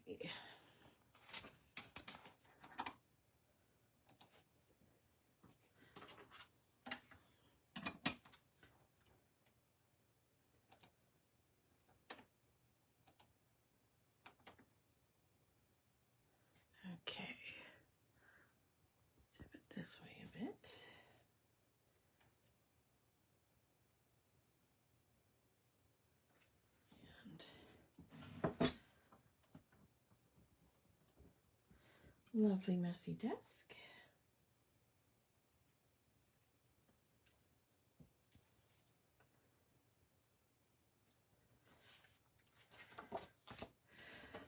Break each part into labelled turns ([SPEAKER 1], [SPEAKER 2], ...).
[SPEAKER 1] Okay. Tip it this way a bit. Lovely messy desk.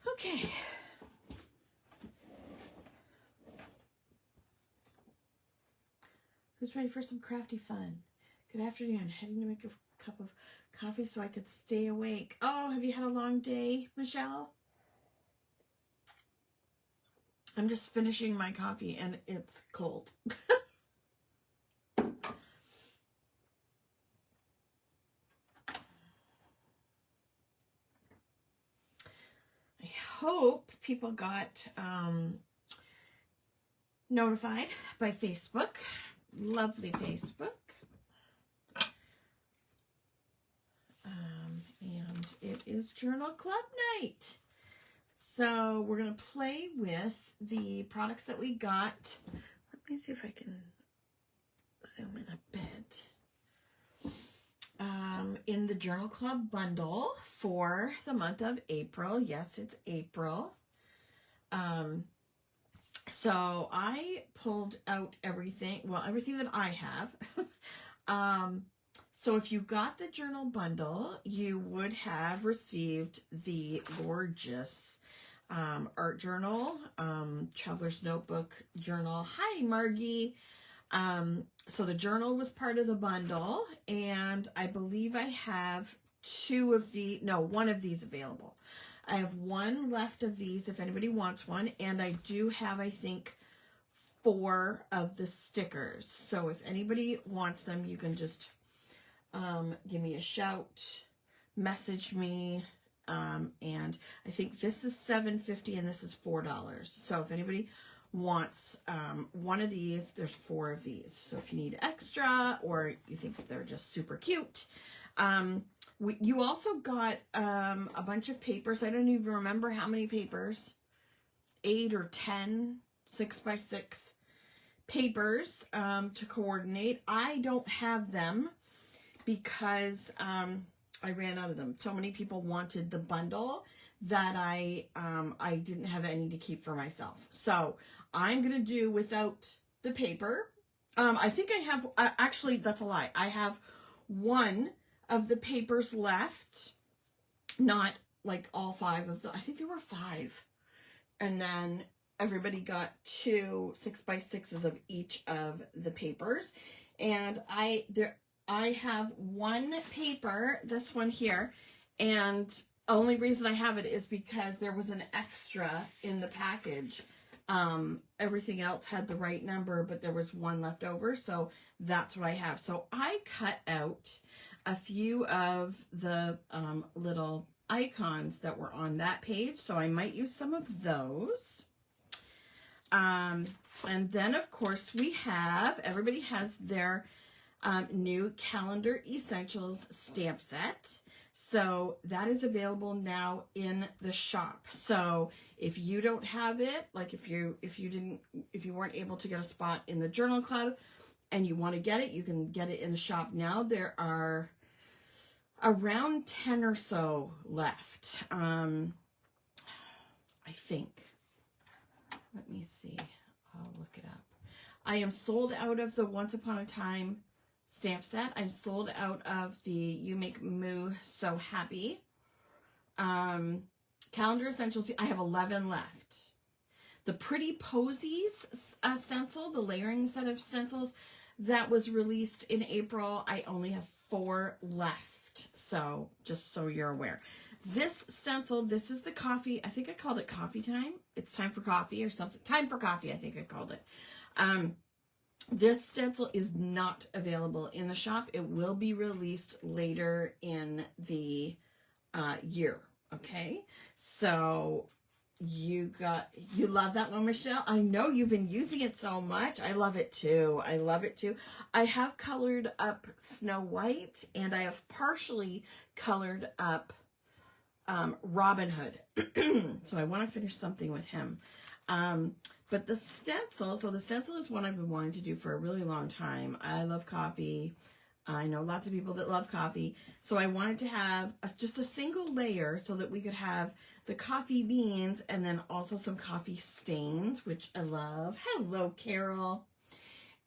[SPEAKER 1] Okay. Who's ready for some crafty fun? Good afternoon. I'm heading to make a cup of coffee so I could stay awake. Oh, have you had a long day, Michelle? I'm just finishing my coffee and it's cold. I hope people got notified by Facebook. Lovely Facebook. And it is Journal Club night. So we're going to play with the products that we got. Let me see if I can zoom in a bit. In the Journal Club bundle for the month of April. Yes, it's April. So I pulled out everything, well, everything that I have. So if you got the journal bundle, you would have received the gorgeous art journal, Traveler's Notebook journal. Hi, Margie. So the journal was part of the bundle, and I believe I have one of these available. I have one left of these if anybody wants one, and I do have, I think, 4 of the stickers. So if anybody wants them, you can just give me a shout, message me, and I think this is $7.50 and this is $4. So if anybody wants one of these, there's 4 of these. So if you need extra or you think they're just super cute. You also got a bunch of papers. I don't even remember how many papers. 8 or 10 6x6 papers to coordinate. I don't have them because I ran out of them. So many people wanted the bundle that I didn't have any to keep for myself. So I'm going to do without the paper. I think I have, actually, that's a lie. I have 1 of the papers left, not like all 5 of them. I think there were 5. And then everybody got 2 6x6s of each of the papers. And I have 1 paper, this one here, and the only reason I have it is because there was an extra in the package. Everything else had the right number, but there was 1 left over, so that's what I have. So I cut out a few of the little icons that were on that page, so I might use some of those. And then, of course, we have, everybody has their new Calendar Essentials stamp set. So that is available now in the shop. So if you don't have it, like if you weren't able to get a spot in the Journal Club and you want to get it, you can get it in the shop now. There are around 10 or so left. I think. Let me see. I'll look it up. I am sold out of the Once Upon a Time stamp set. I'm sold out of the You Make Moo So Happy. Calendar Essentials, I have 11 left. The Pretty Posies stencil, the layering set of stencils, that was released in April. I only have 4 left. So, just so you're aware. This stencil, this is the coffee. I think I called it Coffee Time. It's time for coffee or something. Time for coffee, I think I called it. This stencil is not available in the shop. It will be released later in the year, okay? So You love that one, Michelle? I know you've been using it so much. I love it too. I love it too. I have colored up Snow White, and I have partially colored up Robin Hood. So I want to finish something with him. But the stencil, so the stencil is one I've been wanting to do for a really long time. I love coffee. I know lots of people that love coffee. So I wanted to have just a single layer so that we could have the coffee beans and then also some coffee stains, which I love. Hello, Carol.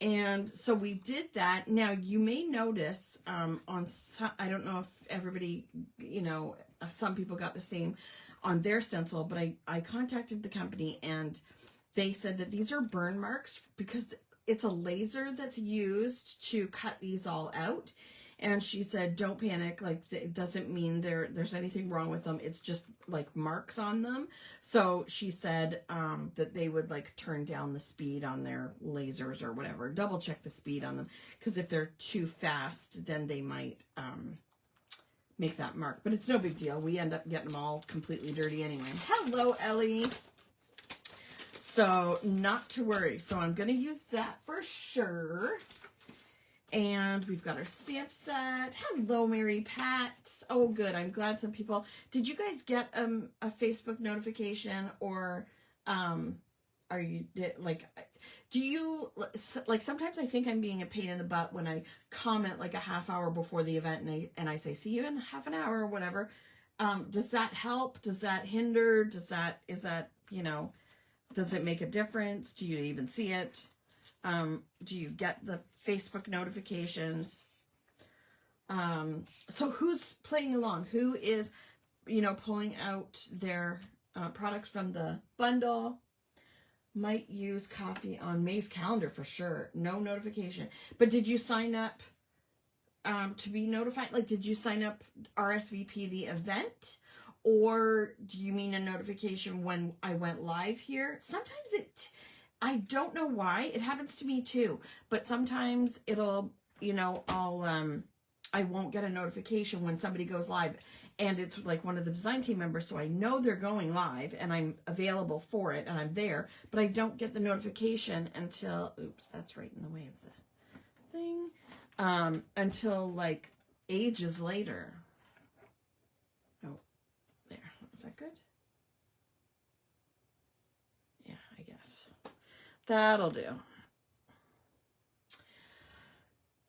[SPEAKER 1] And so we did that. Now you may notice on some, I don't know if everybody, you know, some people got the same on their stencil, but I contacted the company and they said that these are burn marks because it's a laser that's used to cut these all out. And she said, don't panic. Like, it doesn't mean there's anything wrong with them. It's just like marks on them. So she said that they would like turn down the speed on their lasers or whatever. Double check the speed on them. Because if they're too fast, then they might make that mark. But it's no big deal. We end up getting them all completely dirty anyway. Hello, Ellie. So not to worry. So I'm going to use that for sure. And we've got our stamp set. Hello, Mary Pat. Oh, good. I'm glad some people... Did you guys get a Facebook notification, or are you, like, do you, like, sometimes I think I'm being a pain in the butt when I comment like a half hour before the event and I say, see you in half an hour or whatever. Does that help? Does that hinder? Is that, you know, does it make a difference? Do you even see it? Do you get the Facebook notifications? So who's playing along? Who is, you know, pulling out their products from the bundle? Might use coffee on May's calendar for sure. No notification. But did you sign up to be notified? Like, did you sign up RSVP the event? Or do you mean a notification when I went live here? Sometimes I don't know why. It happens to me too. But sometimes it'll, you know, I won't get a notification when somebody goes live. And it's like one of the design team members, so I know they're going live and I'm available for it and I'm there. But I don't get the notification until, oops, that's right in the way of the thing. Until like ages later. Oh, there. Is that good? Yeah, I guess. That'll do.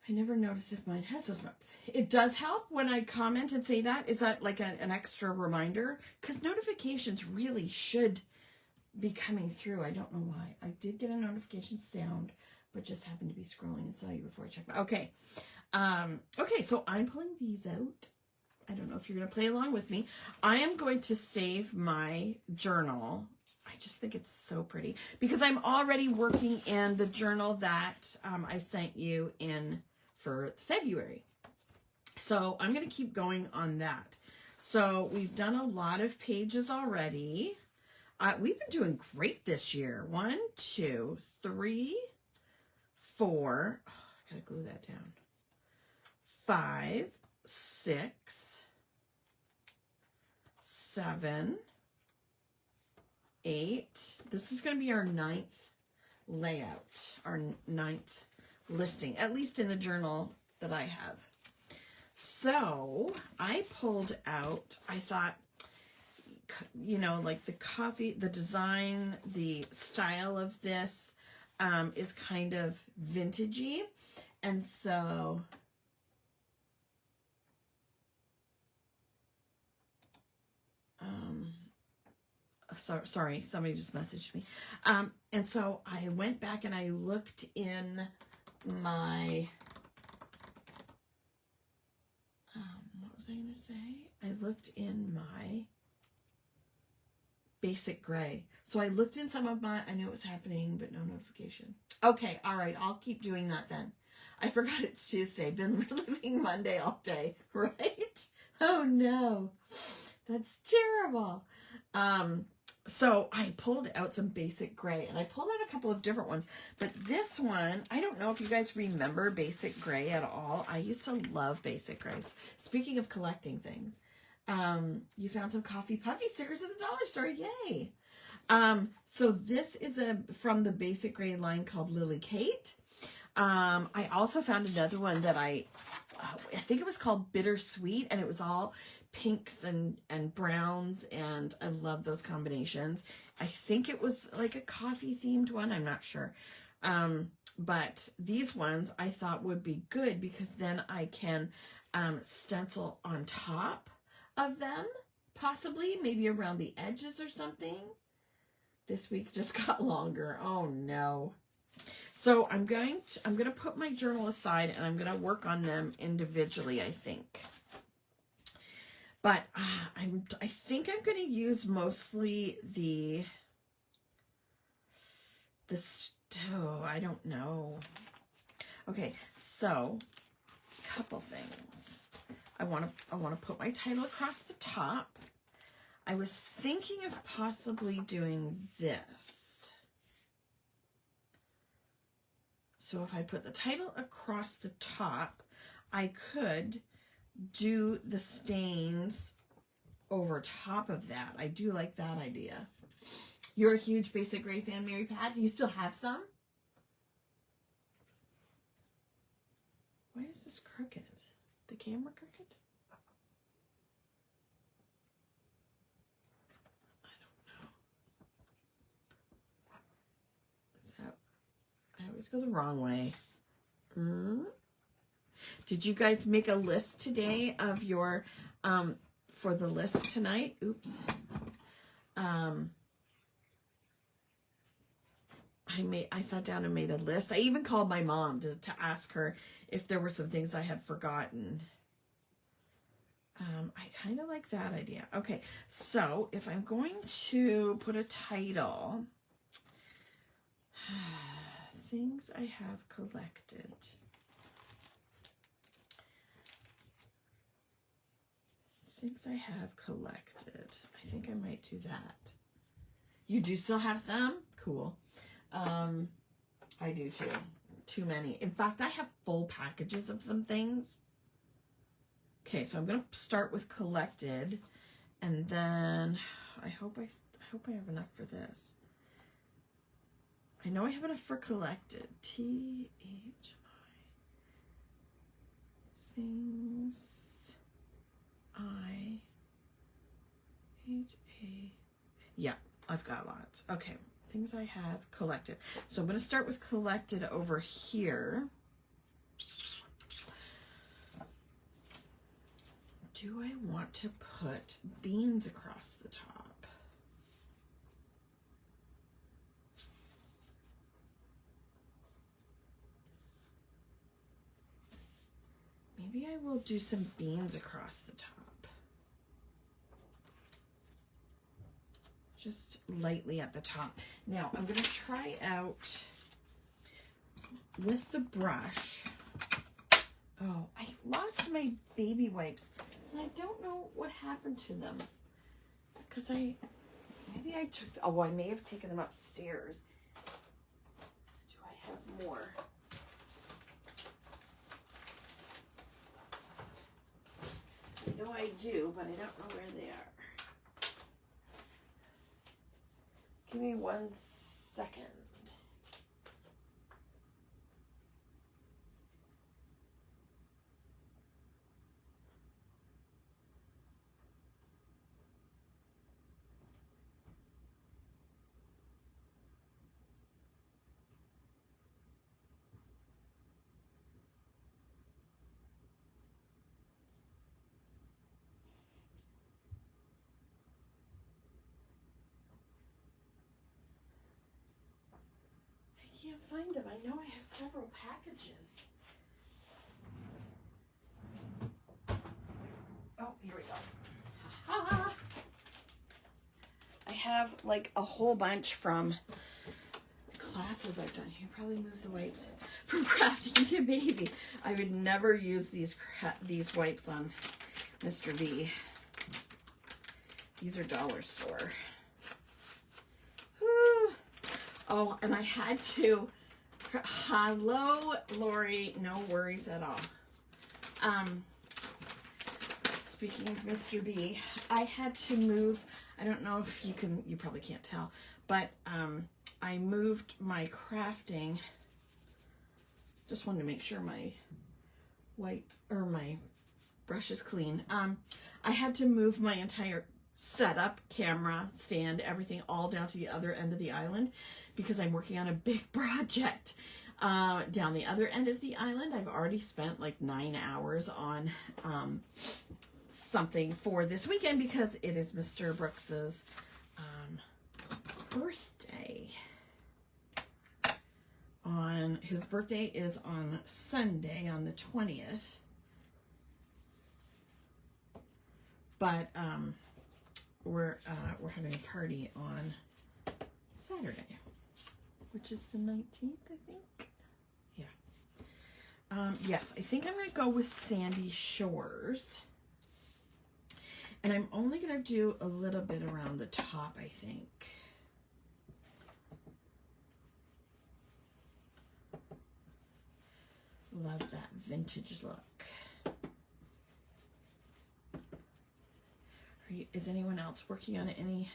[SPEAKER 1] I never noticed if mine has those marks. It does help when I comment and say that. Is that like an extra reminder? Because notifications really should be coming through. I don't know why. I did get a notification sound, but just happened to be scrolling and saw you before I checked. Okay. Okay, so I'm pulling these out. I don't know if you're going to play along with me. I am going to save my journal. I just think it's so pretty because I'm already working in the journal that I sent you in for February. So I'm going to keep going on that. So we've done a lot of pages already. We've been doing great this year. 1, 2, 3, 4. Oh, I got to glue that down. 5, 6, 7, 8. This is going to be our 9th layout, our 9th listing, at least in the journal that I have. So I pulled out, I thought, you know, like the coffee, the design, the style of this is kind of vintagey. And so sorry, somebody just messaged me. And so I went back and I looked in my, what was I going to say? I looked in my basic gray. So I looked in some of my, I knew it was happening, but no notification. Okay, all right, I'll keep doing that then. I forgot it's Tuesday. Been living Monday all day, right? Oh no, that's terrible. So I pulled out some basic gray, and I pulled out a couple of different ones, but this one, I don't know if you guys remember basic gray at all. I used to love basic grays. Speaking of collecting things, you found some Coffee Puffy stickers at the dollar store. Yay. So this is from the basic grade line called Lily Kate. I also found another one that I think it was called Bittersweet, and it was all pinks and browns, and I love those combinations. I think it was like a coffee themed one. I'm not sure. But these ones I thought would be good because then I can stencil on top of them, possibly, maybe around the edges or something. This week just got longer. Oh no. So I'm going to put my journal aside and I'm going to work on them individually, I think. But I think I'm going to use mostly I don't know. Okay, so a couple things. I want to put my title across the top. I was thinking of possibly doing this. So if I put the title across the top, I could do the stains over top of that. I do like that idea. You're a huge basic grade fan, Mary Pat. Do you still have some? Why is this crooked? The camera crooked? I don't know. Is that... I always go the wrong way. Did you guys make a list today of your, for the list tonight? Oops. I sat down and made a list. I even called my mom to ask her if there were some things I had forgotten. I kind of like that idea. Okay, so if I'm going to put a title, things I have collected. Things I have collected. I think I might do that. You do still have some? Cool. I do too. Too many. In fact, I have full packages of some things. Okay, so I'm going to start with collected, and then I hope I have enough for this. I know I have enough for collected. T-H-I. Things I-H-A. Yeah, I've got lots. Okay, things I have collected. So I'm going to start with collected over here. Do I want to put beans across the top? Maybe I will do some beans across the top. Just lightly at the top. Now I'm going to try out with the brush. Oh, I lost my baby wipes. And I don't know what happened to them. Because maybe I took, oh, I may have taken them upstairs. Do I have more? I know I do, but I don't know where they are. Give me 1 second. I can't find them. I know I have several packages. Oh, here we go. Ha-ha. I have like a whole bunch from classes I've done. You probably move the wipes from Kraftin Kimmie. I would never use these wipes on Mr. V. These are dollar store. Whew. Oh, and I had to. Hello, Lori. No worries at all. Speaking of Mr. B, I had to move. I don't know if you probably can't tell, But I moved my crafting. Just wanted to make sure my my brush is clean. I had to move my entire setup, camera, stand, everything all down to the other end of the island because I'm working on a big project down the other end of the island. I've already spent like 9 hours on something for this weekend because it is Mr. Brooks's birthday. His birthday is on Sunday, on the 20th. But we're having a party on Saturday, which is the 19th, I think. Yeah. Yes, I think I'm going to go with Sandy Shores. And I'm only going to do a little bit around the top, I think. Love that vintage look. Is anyone else working on any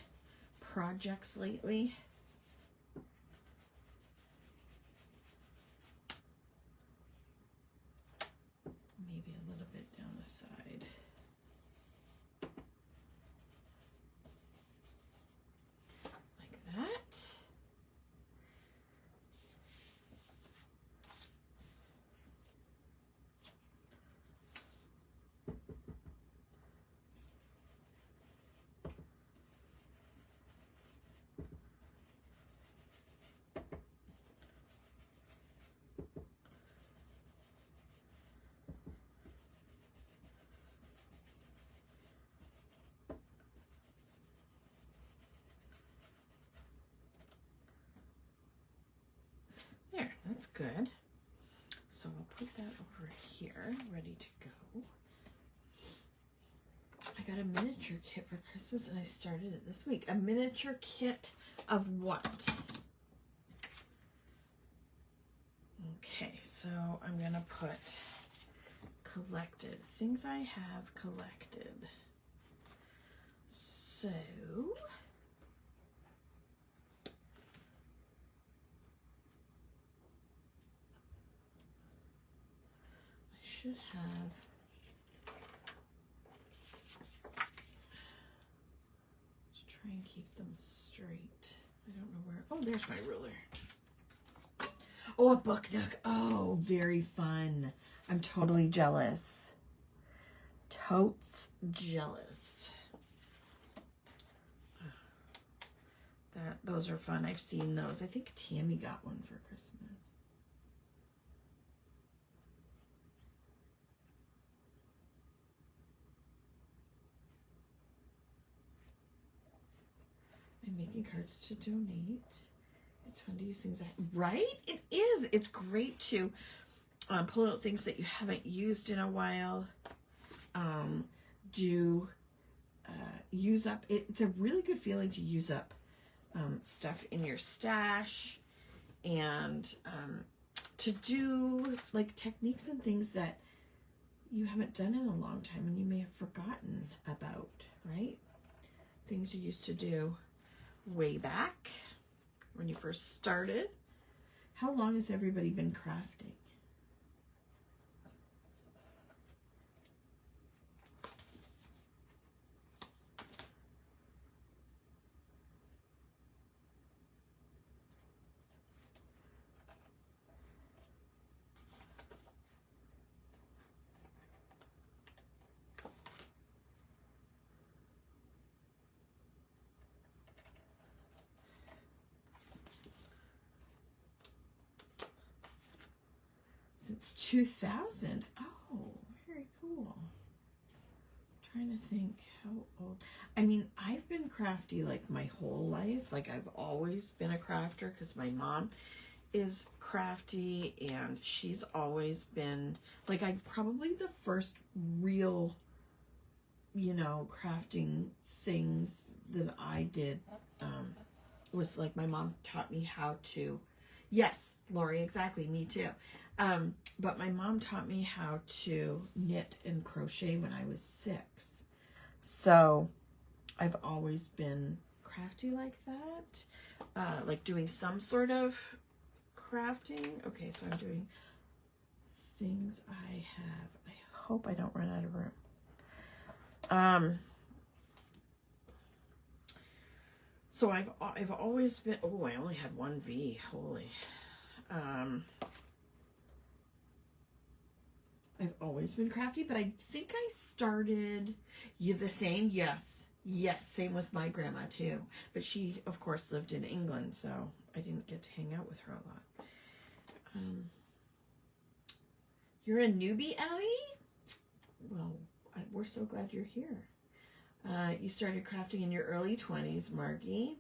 [SPEAKER 1] projects lately? Maybe a little bit down the side. Like that. There, that's good. So I'll put that over here, ready to go. I got a miniature kit for Christmas and I started it this week. A miniature kit of what? Okay, so I'm gonna put collected, things I have collected. So should have just try and keep them straight. I don't know where. Oh, there's my ruler. Oh, a book nook. Oh, very fun. I'm totally jealous. Totes jealous. Those are fun. I've seen those. I think Tammy got one for Christmas. I'm making cards to donate. It's fun to use things right? It is. It's great to pull out things that you haven't used in a while. Use up. It's a really good feeling to use up stuff in your stash and to do like techniques and things that you haven't done in a long time and you may have forgotten about, right? Things you used to do way back when you first started. How long has everybody been crafting? Since 2000. Oh, very cool. I'm trying to think how old. I mean, I've been crafty like my whole life. Like I've always been a crafter because my mom is crafty and she's always been like, I probably the first real, you know, crafting things that I did was like my mom taught me how to. Yes, Lori, exactly. Me too. But my mom taught me how to knit and crochet when I was 6. So I've always been crafty like that, like doing some sort of crafting. Okay, so I'm doing things I have. I hope I don't run out of room. So I've always been, oh, I only had one V, holy. I've always been crafty, but I think I started, you the same? Yes. Yes, same with my grandma too. But she, of course, lived in England, so I didn't get to hang out with her a lot. You're a newbie, Ellie? Well, we're so glad you're here. You started crafting in your early 20s, Margie.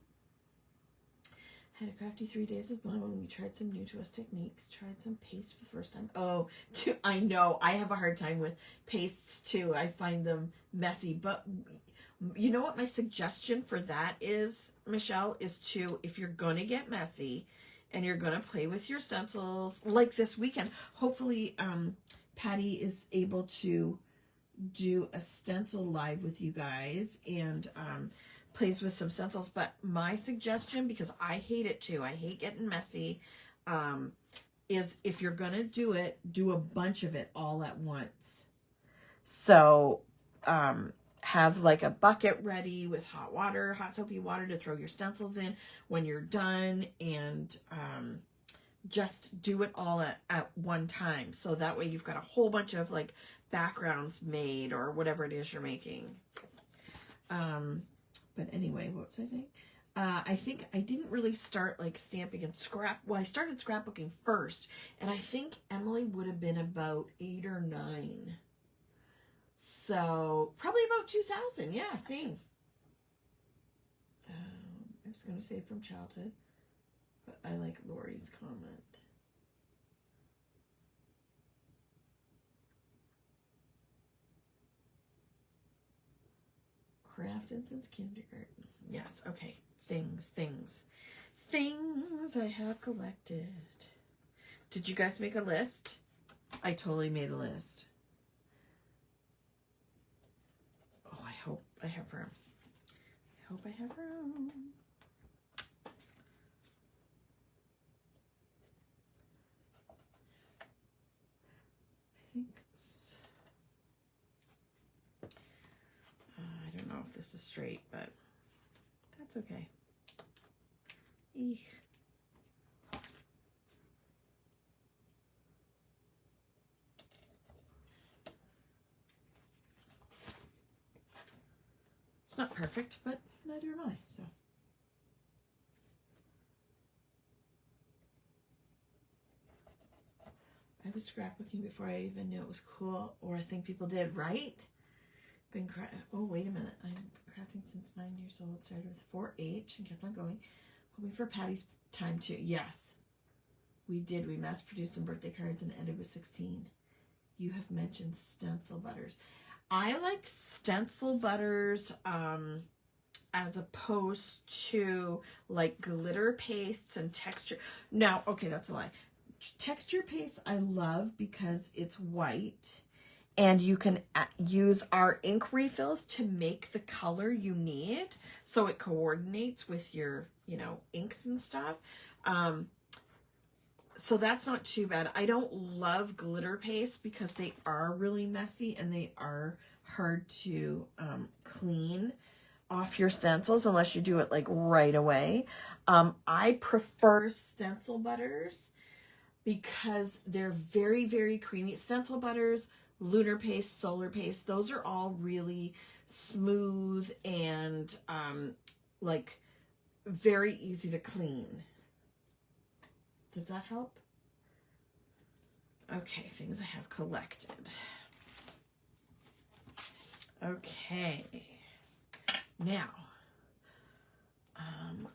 [SPEAKER 1] Had a crafty 3 days with Mom when we tried some new to us techniques. Tried some paste for the first time. Oh, I know. I have a hard time with pastes too. I find them messy. But you know what my suggestion for that is, Michelle, is to, if you're going to get messy and you're going to play with your stencils, like this weekend, hopefully Patty is able to do a stencil live with you guys and plays with some stencils. But my suggestion, because I hate it too, I hate getting messy, is if you're gonna do it, do a bunch of it all at once. So have like a bucket ready with hot water, hot soapy water to throw your stencils in when you're done, and just do it all at one time. So that way you've got a whole bunch of like backgrounds made or whatever it is you're making. But anyway, what was I saying? I think I didn't really start like stamping and well, I started scrapbooking first, and I think Emily would have been about 8 or 9. So probably about 2000. Yeah, same. I was going to say from childhood, but I like Lori's comment. Crafted since kindergarten. Yes, okay. Things I have collected. Did you guys make a list? I totally made a list. Oh, I hope I have room. I hope I have room. I think I don't know if this is straight, but that's okay. Eek. It's not perfect, but neither am I, so. I was scrapbooking before I even knew it was cool, or I think people did, right? Oh, wait a minute. I'm crafting since 9 years old. Started with 4-H and kept on going. Hoping for Patty's time too. Yes, we did. We mass produced some birthday cards and ended with 16. You have mentioned stencil butters. I like stencil butters as opposed to like glitter pastes and texture. Now, okay, that's a lie. Texture paste I love because it's white. And you can use our ink refills to make the color you need, so it coordinates with your, inks and stuff. So that's not too bad. I don't love glitter paste because they are really messy and they are hard to clean off your stencils unless you do it like right away. I prefer stencil butters because they're very, very creamy. Stencil butters, lunar paste, solar paste, those are all really smooth and like very easy to clean. Does that help? Okay, things I have collected. Okay, now,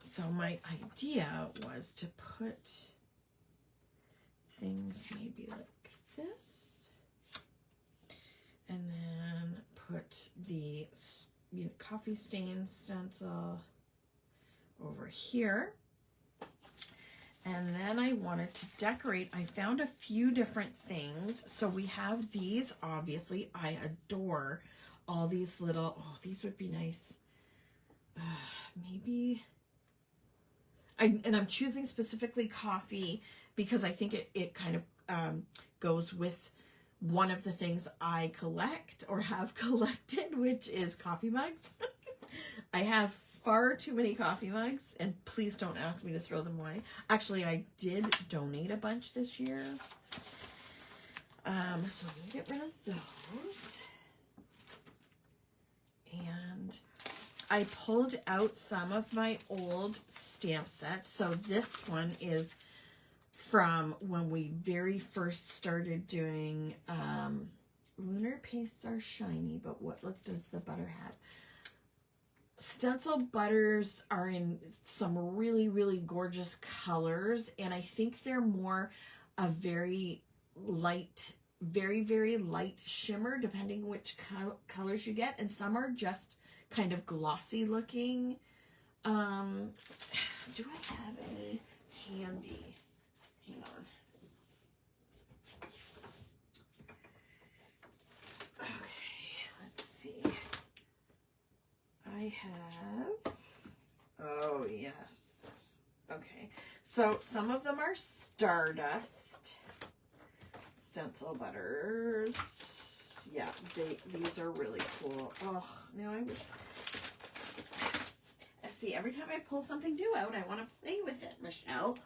[SPEAKER 1] so my idea was to put things maybe like this, and then put the coffee stain stencil over here. And then I wanted to decorate. I found a few different things. So we have these, obviously. I adore all these little, oh, these would be nice maybe, I'm choosing specifically coffee because I think it kind of goes with one of the things I collect or have collected, which is coffee mugs. I have far too many coffee mugs, and please don't ask me to throw them away. Actually, I did donate a bunch this year. So I'm going to get rid of those. And I pulled out some of my old stamp sets. So this one is from when we very first started doing, lunar pastes are shiny, but what look does the butter have? Stencil butters are in some really, really gorgeous colors, and I think they're more a very light, very, very light shimmer, depending which colors you get, and some are just kind of glossy looking. Do I have any handy? Hang on. Okay, let's see. I have, oh yes. Okay, so some of them are Stardust stencil butters. Yeah, these are really cool. Oh, now I wish. See, every time I pull something new out, I want to play with it, Michelle.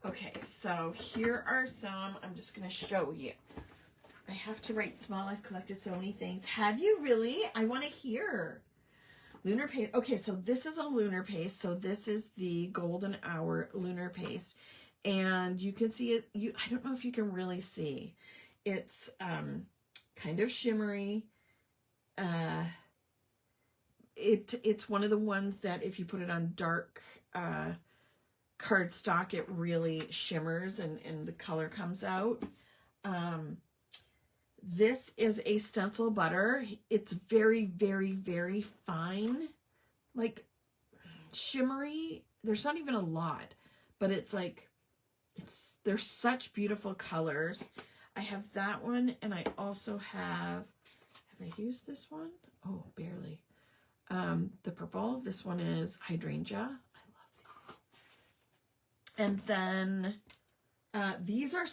[SPEAKER 1] Okay, so here are some. I'm just going to show you. I have to write small. I've collected so many things. Have you really? I want to hear. Lunar paste. Okay, so this is a lunar paste. So this is the Golden Hour lunar paste. And you can see it. I don't know if you can really see. It's kind of shimmery. It's one of the ones that if you put it on dark cardstock, it really shimmers and the color comes out. This is a stencil butter. It's very, very, very fine, like shimmery. There's not even a lot, but it's like, there's such beautiful colors. I have that one, and I also have I used this one? Oh, barely. The purple, this one is Hydrangea. I love these. And then these are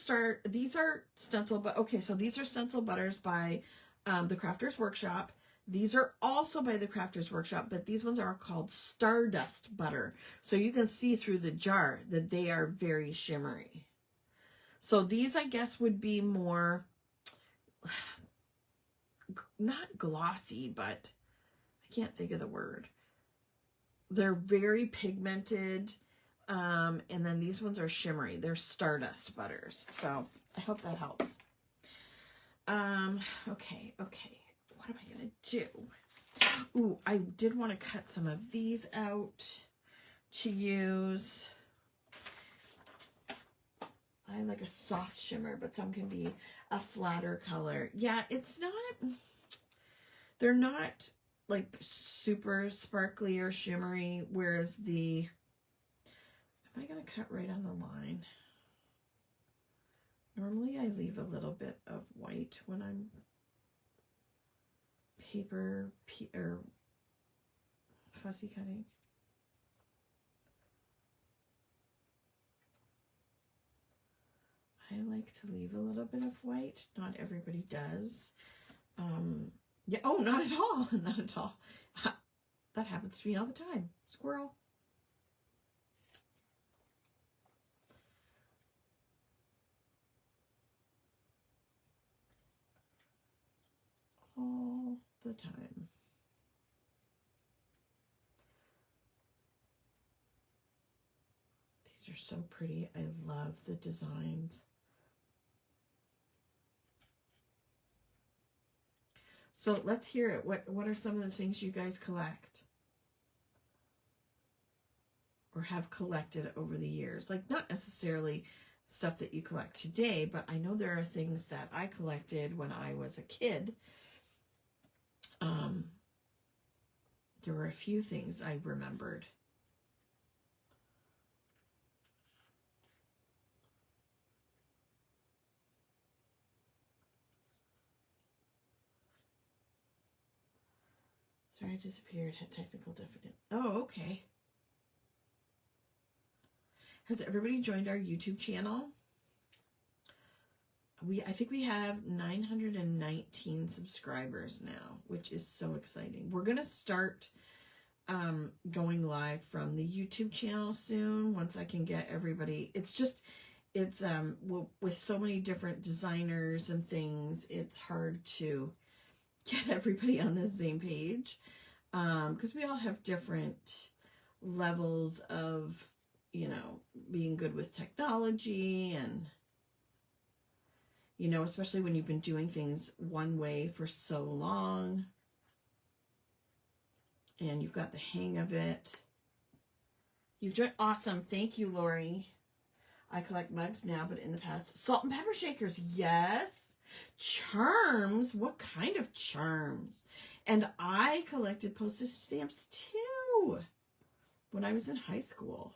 [SPEAKER 1] stencil, but okay, so these are stencil butters by the Crafters Workshop. These are also by the Crafters Workshop, but these ones are called Stardust Butter. So you can see through the jar that they are very shimmery. So these, I guess, would be more, not glossy, but I can't think of the word. They're very pigmented. And then these ones are shimmery. They're Stardust butters. So I hope that helps. Okay. What am I going to do? Ooh, I did want to cut some of these out to use. I like a soft shimmer, but some can be a flatter color. Yeah, it's not, they're not like super sparkly or shimmery, whereas the, am I going to cut right on the line? Normally I leave a little bit of white when I'm paper or fussy cutting. I like to leave a little bit of white. Not everybody does. Yeah. Oh, not at all. Not at all. That happens to me all the time. Squirrel. All the time. These are so pretty. I love the designs. So let's hear it. What are some of the things you guys collect or have collected over the years? Like, not necessarily stuff that you collect today, but I know there are things that I collected when I was a kid. There were a few things I remembered. Sorry, I disappeared. Had technical difficulty. Oh, okay. Has everybody joined our YouTube channel? I think we have 919 subscribers now, which is so exciting. We're going to start going live from the YouTube channel soon once I can get everybody. It's with so many different designers and things, it's hard to get everybody on the same page because we all have different levels of, being good with technology and, especially when you've been doing things one way for so long and you've got the hang of it. You've joined. Awesome. Thank you, Lori. I collect mugs now, but in the past, salt and pepper shakers. Yes. Charms. What kind of charms? And I collected postage stamps too when I was in high school.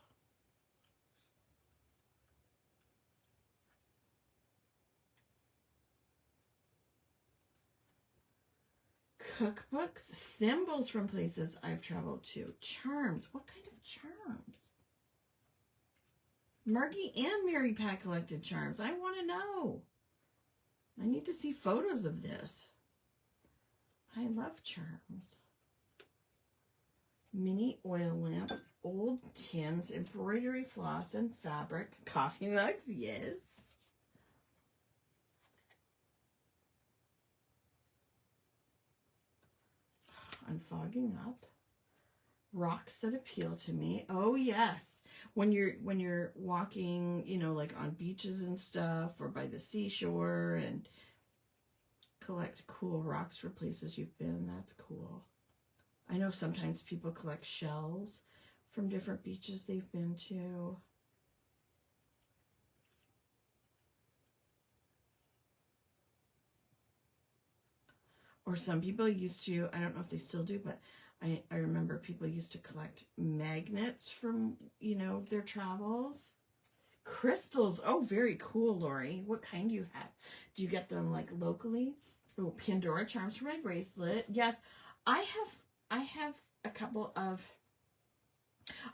[SPEAKER 1] Cookbooks, thimbles from places I've traveled to. Charms. What kind of charms? Margie and Mary Pat collected charms. I want to know. I need to see photos of this. I love charms. Mini oil lamps, old tins, embroidery floss and fabric. Coffee mugs, yes. I'm fogging up. Rocks that appeal to me. Oh yes. When you're walking, like on beaches and stuff or by the seashore and collect cool rocks for places you've been, that's cool. I know sometimes people collect shells from different beaches they've been to. Or some people used to, I don't know if they still do, but I remember people used to collect magnets from, their travels. Crystals. Oh, very cool, Lori. What kind do you have? Do you get them like locally? Oh, Pandora charms for my bracelet. Yes, I have a couple of,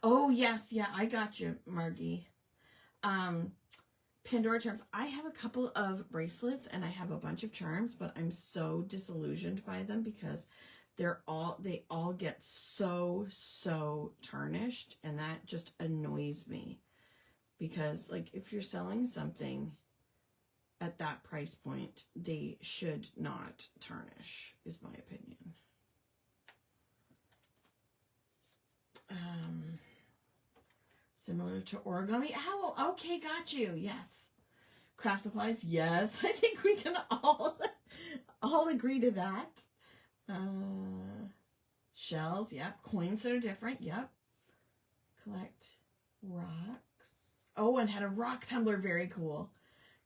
[SPEAKER 1] oh yes, yeah, I got you, Margie. Pandora charms. I have a couple of bracelets and I have a bunch of charms, but I'm so disillusioned by them because they all get so tarnished, and that just annoys me because like if you're selling something at that price point, they should not tarnish, is my opinion. Similar to origami owl. Okay, got you. Yes. Craft supplies. Yes. I think we can all agree to that. Shells. Yep. Coins that are different. Yep. Collect rocks. Oh, and had a rock tumbler. Very cool.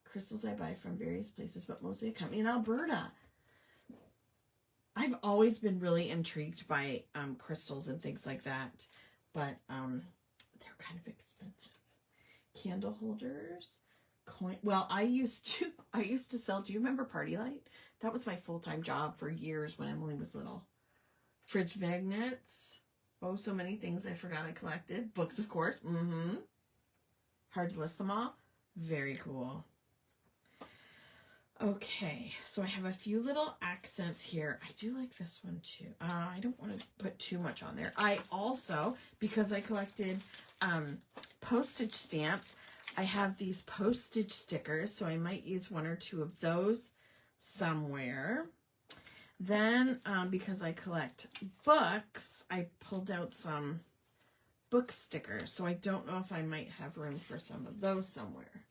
[SPEAKER 1] Crystals I buy from various places, but mostly a company in Alberta. I've always been really intrigued by crystals and things like that, but they're kind of expensive. Candle holders, coin. Well, I used to sell. Do you remember Party Light? That was my full-time job for years when Emily was little. Fridge magnets. Oh, so many things I forgot I collected. Books, of course. Hard to list them all. Very cool. Okay, so I have a few little accents here. I do like this one too. I don't want to put too much on there. I also, because I collected postage stamps, I have these postage stickers, so I might use one or two of those somewhere. Then, because I collect books, I pulled out some book stickers, so I don't know if I might have room for some of those somewhere.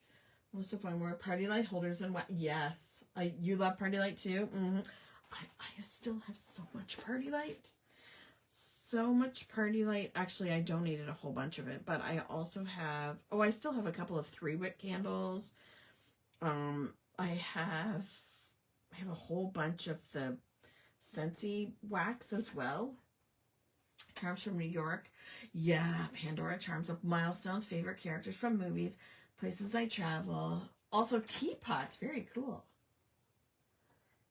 [SPEAKER 1] Most of my more Party Light holders and what? Yes, you love Party Light too. I still have so much Party Light, so much Party Light. Actually, I donated a whole bunch of it, but I also have. Oh, I still have a couple of 3-wick candles. I have a whole bunch of the Scentsy wax as well. Charms from New York. Yeah, Pandora charms of milestones, favorite characters from movies. Places I travel. Also teapots. Very cool.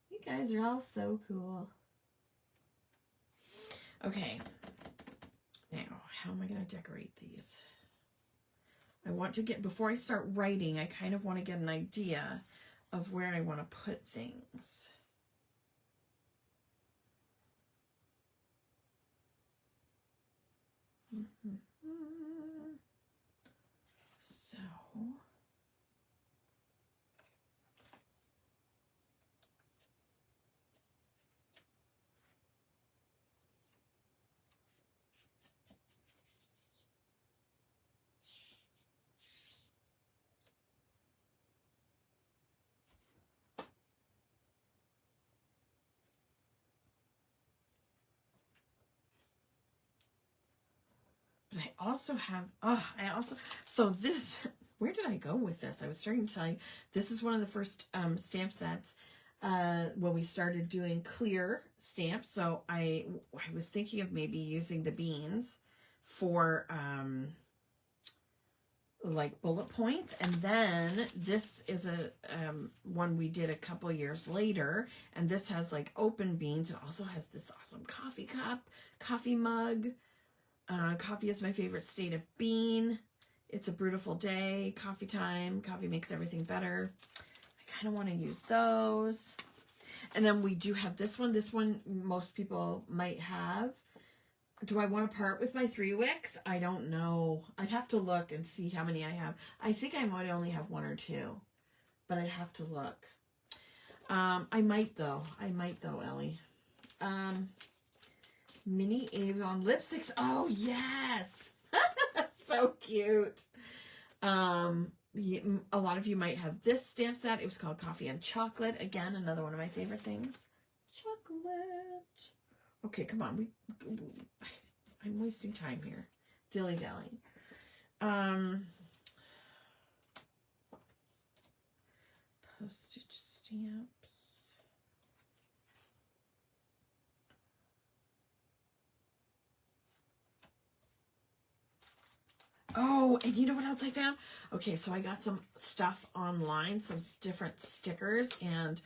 [SPEAKER 1] You guys are all so cool. Okay. Now, how am I going to decorate these? I want to get, before I start writing, I kind of want to get an idea of where I want to put things. So, but I also have, so this, where did I go with this? I was starting to tell you, this is one of the first stamp sets when we started doing clear stamps. So I was thinking of maybe using the beans for like bullet points, and then this is a one we did a couple years later, and this has like open beans. It also has this awesome coffee cup, coffee mug. Coffee is my favorite state of being. It's a beautiful day. Coffee time. Coffee makes everything better. I kind of want to use those. And then we do have this one. This one most people might have. Do I want to part with my 3 wicks? I don't know. I'd have to look and see how many I have. I think I might only have 1 or 2, but I'd have to look. I might though, Ellie. Mini Avon lipsticks. Oh, yes. So cute. A lot of you might have this stamp set. It was called Coffee and Chocolate. Again, another one of my favorite things. Chocolate. Okay, come on. I'm wasting time here. Dilly-dally. Postage stamps. Oh, and you know what else I found? Okay, so I got some stuff online, some different stickers, and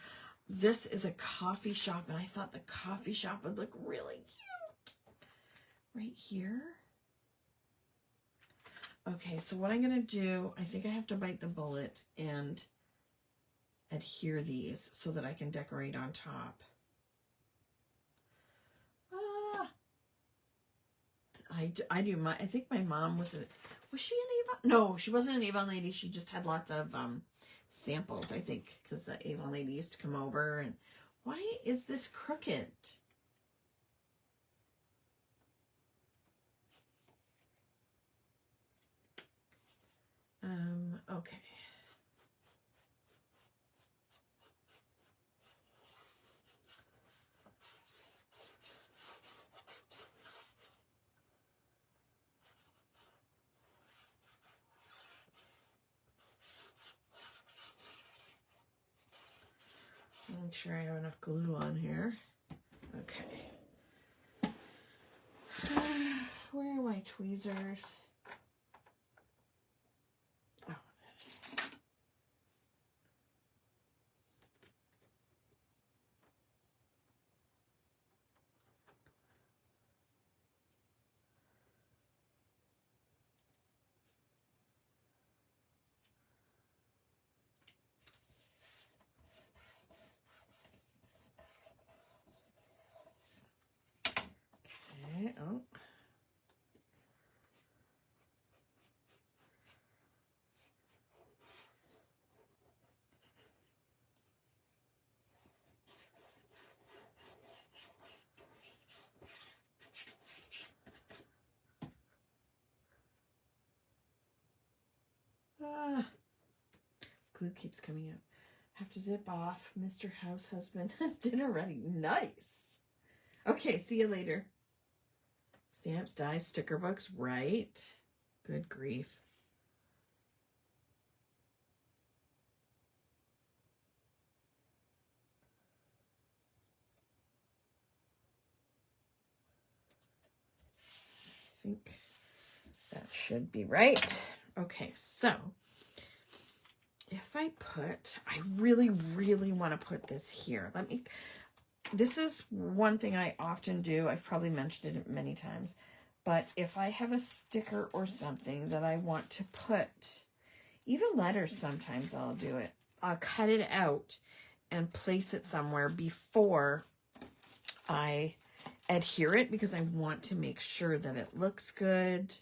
[SPEAKER 1] this is a coffee shop, and I thought the coffee shop would look really cute. Right here. Okay, so what I'm going to do, I think I have to bite the bullet and adhere these so that I can decorate on top. I do. I think my mom was she an Avon? No, she wasn't an Avon lady. She just had lots of samples, I think, because the Avon lady used to come over. And why is this crooked? Okay. Make sure I have enough glue on here. Okay. Where are my tweezers? Oh. Okay. Oh. Glue keeps coming out. Have to zip off. Mr. House Husband has dinner ready. Nice. Okay, see you later. Stamps, dies, sticker books, right? Good grief. I think that should be right. Okay, so if I really, really want to put this here, this is one thing I often do. I've probably mentioned it many times. But if I have a sticker or something that I want to put, even letters sometimes I'll do it. I'll cut it out and place it somewhere before I adhere it because I want to make sure that it looks good.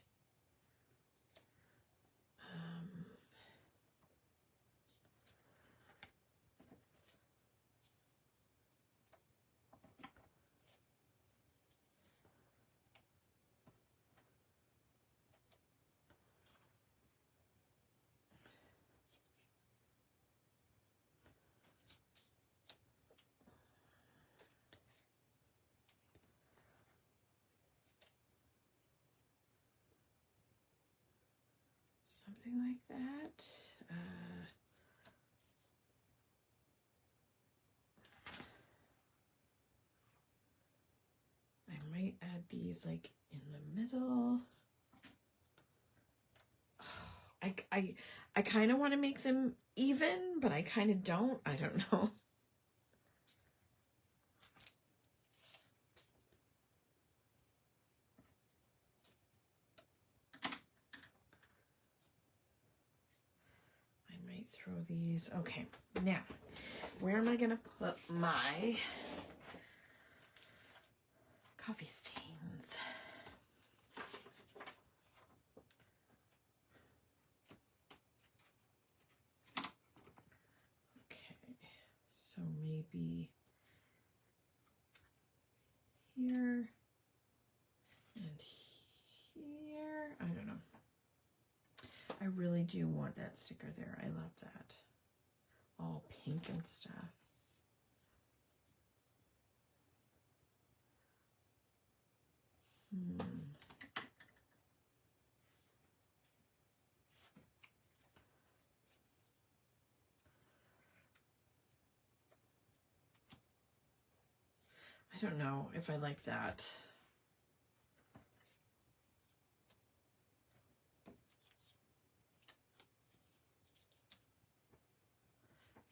[SPEAKER 1] Something like that. I might add these like in the middle. I kind of want to make them even, but I kind of don't. I don't know. Throw these. Okay, now where am I gonna put my coffee stains? Okay, so maybe here and here. I don't know. I really do want that sticker there. I love that. All pink and stuff. I don't know if I like that.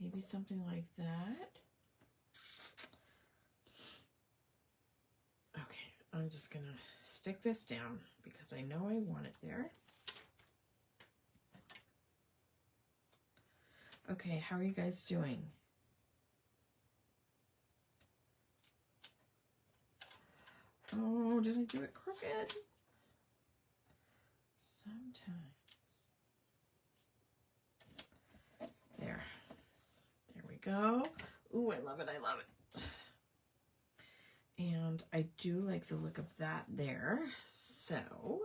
[SPEAKER 1] Maybe something like that. Okay, I'm just gonna stick this down because I know I want it there. Okay, how are you guys doing? Oh, did I do it crooked? Sometimes. There. There we go. Ooh, I love it. I love it. And I do like the look of that there. So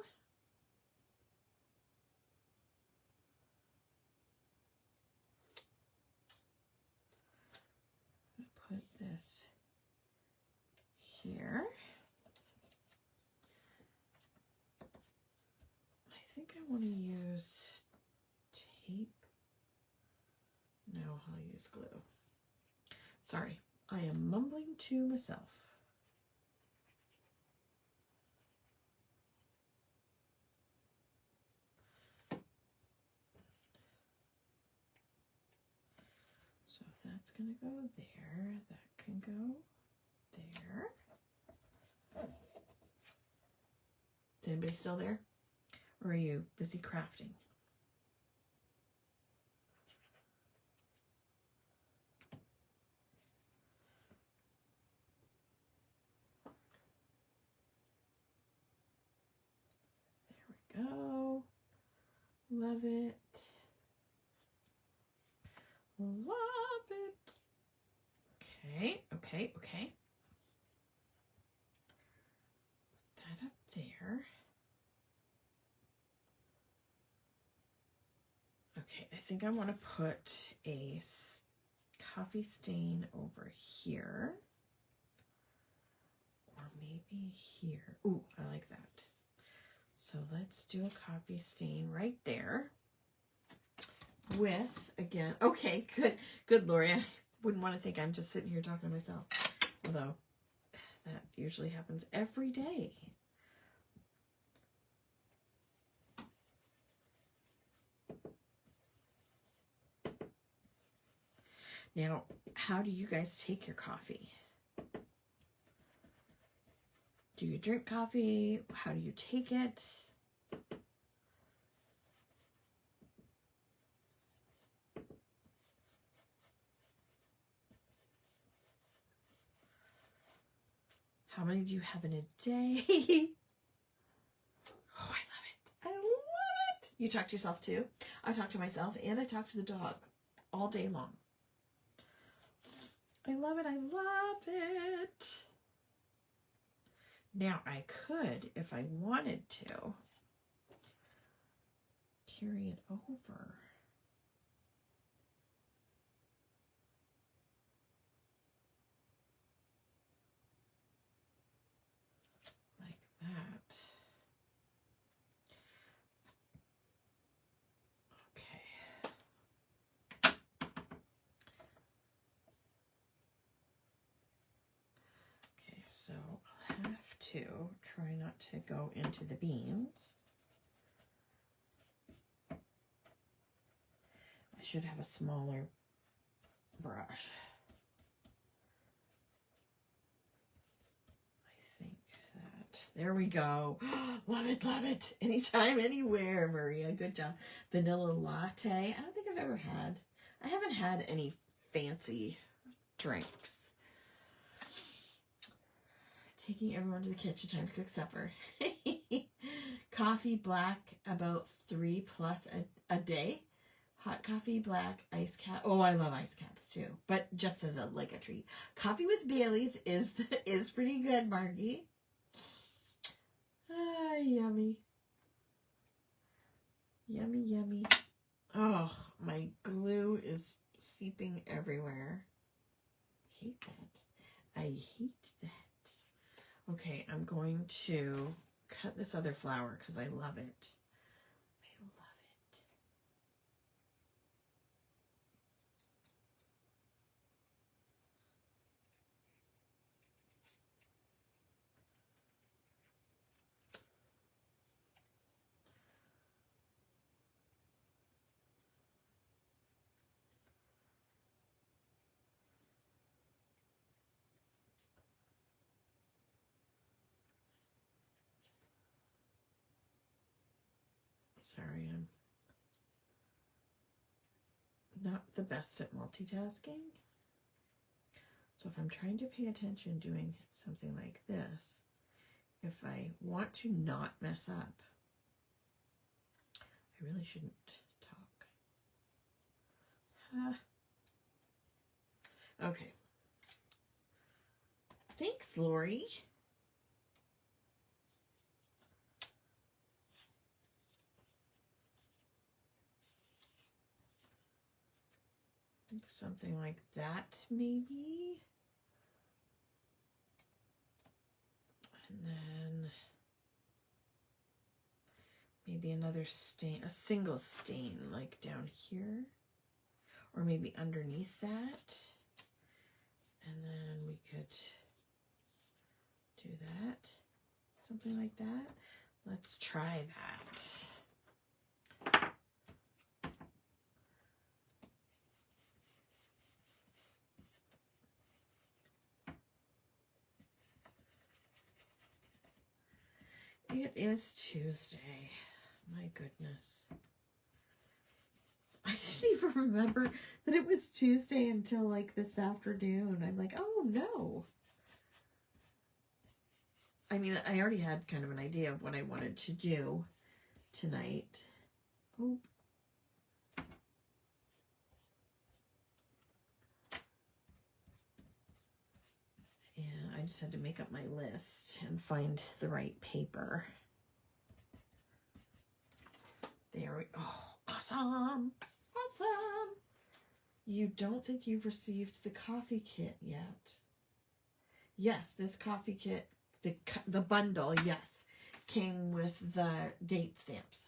[SPEAKER 1] put this here. I think I want to use tape. No, I'll use glue. Sorry, I am mumbling to myself. So if that's going to go there, that can go there. Is anybody still there? Or are you busy crafting? There we go. Love it. Love it. Okay, okay, okay. Put that up there. Okay, I think I want to put a coffee stain over here. Or maybe here. Ooh, I like that. So let's do a coffee stain right there. With, again, okay, good, Lori. I wouldn't want to think I'm just sitting here talking to myself. Although, that usually happens every day. Now, how do you guys take your coffee? Do you drink coffee? How do you take it? How many do you have in a day? Oh, I love it. I love it. You talk to yourself too? I talk to myself and I talk to the dog all day long. I love it. I love it. Now I could, if I wanted to, carry it over. Like that. Okay. Okay, so I'll have to try not to go into the beans. I should have a smaller brush. I think that, there we go. Love it, love it. Anytime, anywhere, Maria. Good job. Vanilla latte. I don't think I've ever had. I haven't had any fancy drinks. Taking everyone to the kitchen, time to cook supper. Coffee black, about 3+ a day. Hot coffee, black, ice cap. Oh, I love ice caps too, but just as a treat. Coffee with Bailey's is pretty good, Margie. Ah, yummy. Yummy, yummy. Oh, my glue is seeping everywhere. I hate that. I hate that. Okay, I'm going to cut this other flower because I love it. I love it. Sorry, I'm not the best at multitasking. So if I'm trying to pay attention doing something like this, if I want to not mess up, I really shouldn't talk. Okay. Thanks, Lori. Something like that, maybe. And then maybe another stain, a single stain, like down here. Or maybe underneath that. And then we could do that. Something like that. Let's try that. It is Tuesday. My goodness. I didn't even remember that it was Tuesday until like this afternoon. I'm like, oh no. I mean, I already had kind of an idea of what I wanted to do tonight. Oh. And I just had to make up my list and find the right paper. There we go. Oh, awesome. Awesome. You don't think you've received the coffee kit yet? Yes, this coffee kit, the bundle, yes, came with the date stamps.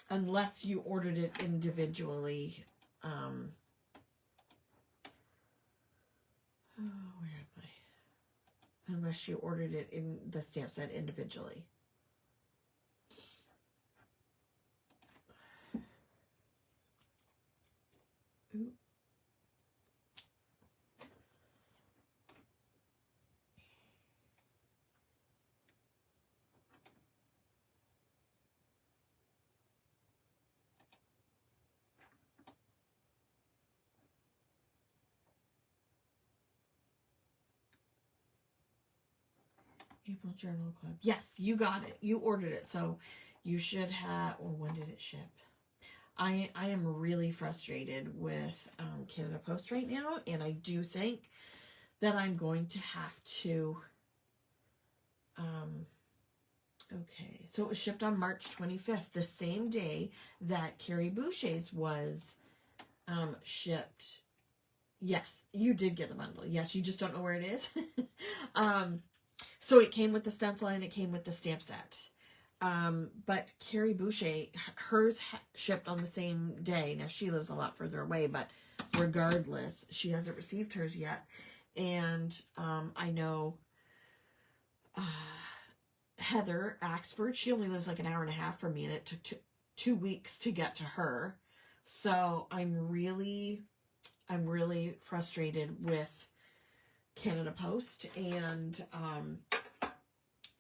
[SPEAKER 1] Unless you ordered it individually. Oh, where am I? Unless you ordered it in the stamp set individually. Ooh. April Journal Club. Yes, you got it. You ordered it. So you should have, or when did it ship? I am really frustrated with Canada Post right now, and I do think that I'm going to have to, okay, so it was shipped on March 25th, the same day that Carrie Boucher's was shipped. Yes, you did get the bundle. Yes, you just don't know where it is. So it came with the stencil and it came with the stamp set. But Carrie Boucher, hers shipped on the same day. Now, she lives a lot further away, but regardless, she hasn't received hers yet. And I know Heather Axford, she only lives like an hour and a half from me, and it took 2 weeks to get to her. So I'm really frustrated with Canada Post, and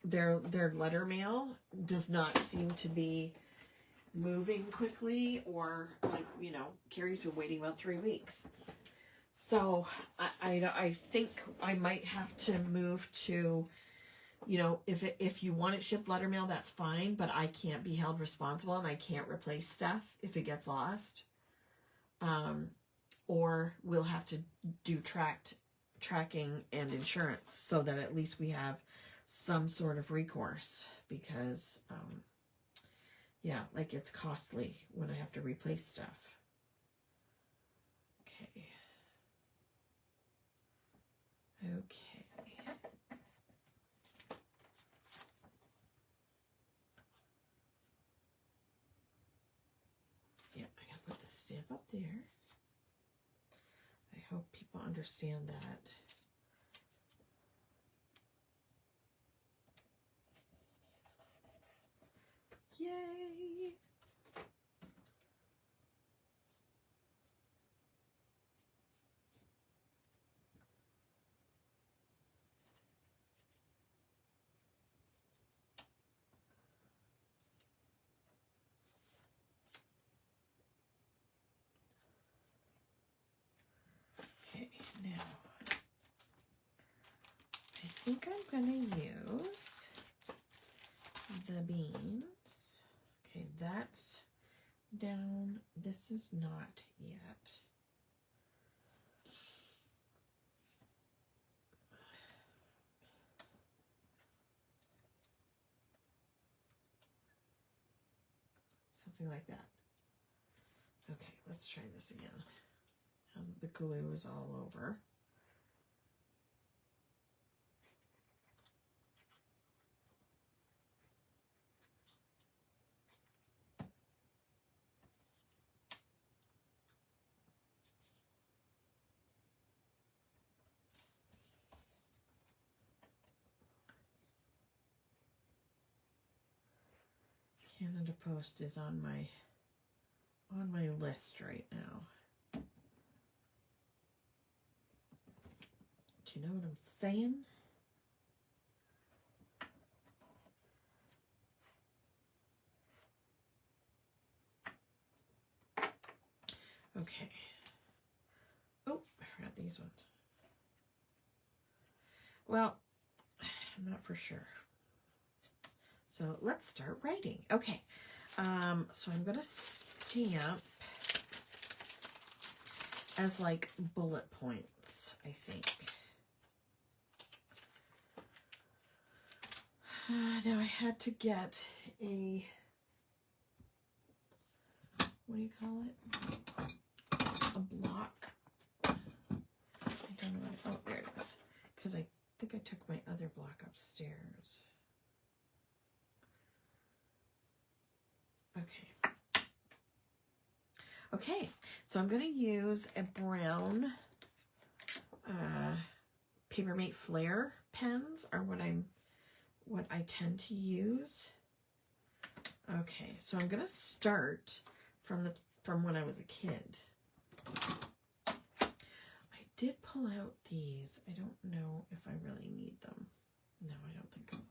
[SPEAKER 1] their letter mail does not seem to be moving quickly, or, like, you know, Carrie's been waiting about 3 weeks. So I think I might have to move to, you know, if you want it shipped letter mail, that's fine, but I can't be held responsible, and I can't replace stuff if it gets lost. Or we'll have to do tracking and insurance, so that at least we have some sort of recourse, because yeah, like, it's costly when I have to replace stuff. Okay. Yeah, I gotta put the stamp up there. I hope people understand that. Yay! Okay, now I think I'm gonna use the beans. Okay, that's down. This is not yet. Something like that. Okay, let's try this again. The glue is all over. Canada Post is on my list right now. Do you know what I'm saying? Okay. Oh, I forgot these ones. Well, I'm not for sure. So let's start writing. Okay. So I'm gonna stamp as like bullet points, I think. Now I had to get a, what do you call it? A block. I don't know. Oh, there it is. Because I think I took my other block upstairs. Okay. Okay, so I'm going to use a brown Papermate Flare pens are what I tend to use. Okay, so I'm going to start from when I was a kid. I did pull out these. I don't know if I really need them. No, I don't think so.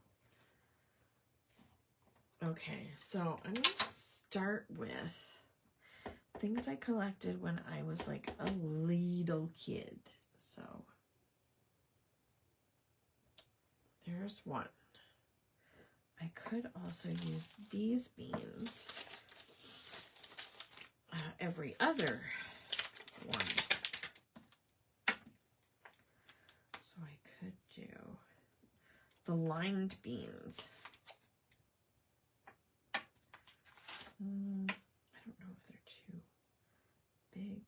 [SPEAKER 1] Okay, so I'm going to start with things I collected when I was like a little kid. So there's one. I could also use these beans every other one. So I could do the lined beans. I don't know if they're too big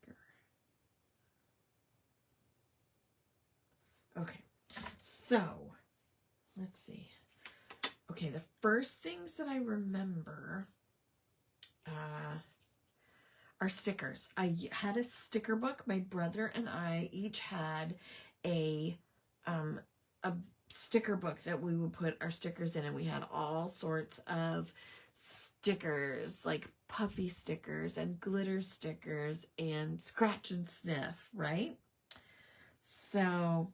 [SPEAKER 1] or... Okay, so let's see. Okay, the first things that I remember are stickers. I had a sticker book. My brother and I each had a sticker book that we would put our stickers in, and we had all sorts of stickers, like puffy stickers and glitter stickers and scratch and sniff, right? So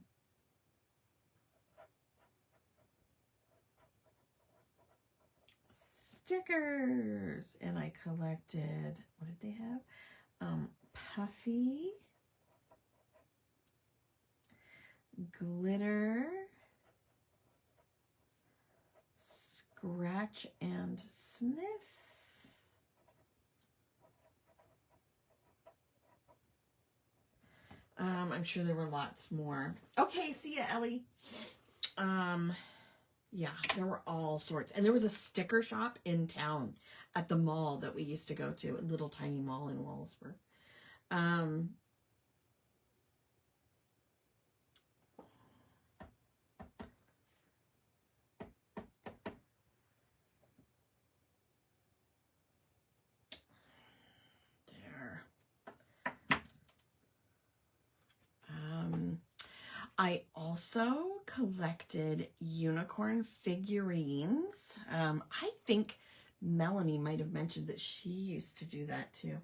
[SPEAKER 1] stickers, and I collected, what did they have? Puffy, glitter, scratch and sniff, I'm sure there were lots more. Okay, see ya, Ellie. Yeah, there were all sorts. And there was a sticker shop in town at the mall that we used to go to, a little tiny mall in Wallsburg. There. I also collected unicorn figurines. I think Melanie might have mentioned that she used to do that too.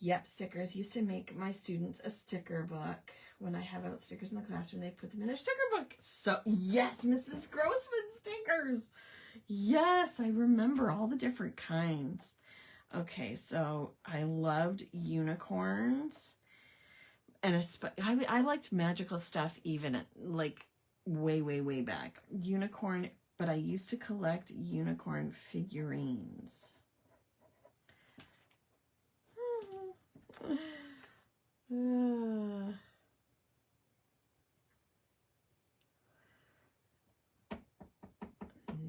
[SPEAKER 1] Yep, stickers. Used to make my students a sticker book. When I have out stickers in the classroom, they put them in their sticker book. So, yes, Mrs. Grossman stickers. Yes, I remember all the different kinds. Okay, so I loved unicorns. And I liked magical stuff even like way, way, way back. Unicorn, but I used to collect unicorn figurines.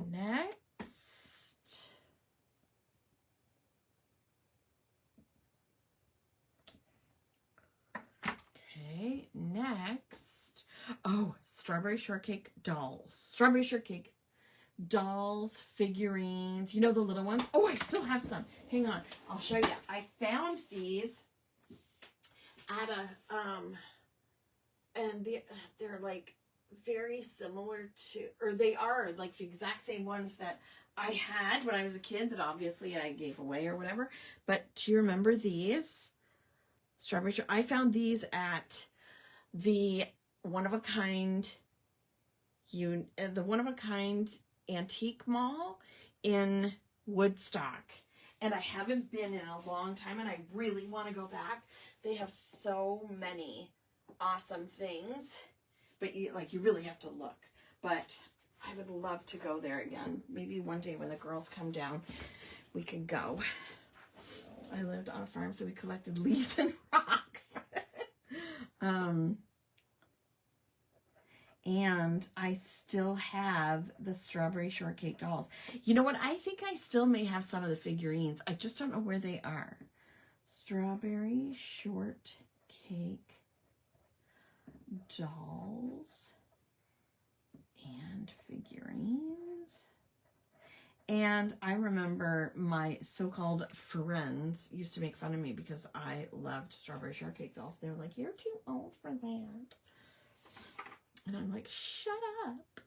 [SPEAKER 1] Next. Okay, next. Oh, strawberry shortcake dolls. Strawberry shortcake dolls, figurines. You know the little ones? Oh, I still have some. Hang on. I'll show you. I found these at a, and they're like very similar to, or they are like the exact same ones that I had when I was a kid that obviously I gave away or whatever. But do you remember these? Strawberry I found these at the one-of-a-kind antique mall in Woodstock. And I haven't been in a long time, and I really want to go back. They have so many awesome things, but you really have to look. But I would love to go there again. Maybe one day when the girls come down, we can go. I lived on a farm, so we collected leaves and rocks. And I still have the strawberry shortcake dolls. You know what? I think I still may have some of the figurines. I just don't know where they are. Strawberry shortcake dolls and figurines. And I remember my so-called friends used to make fun of me because I loved strawberry shortcake dolls. They were like, "You're too old for that." And I'm like, shut up.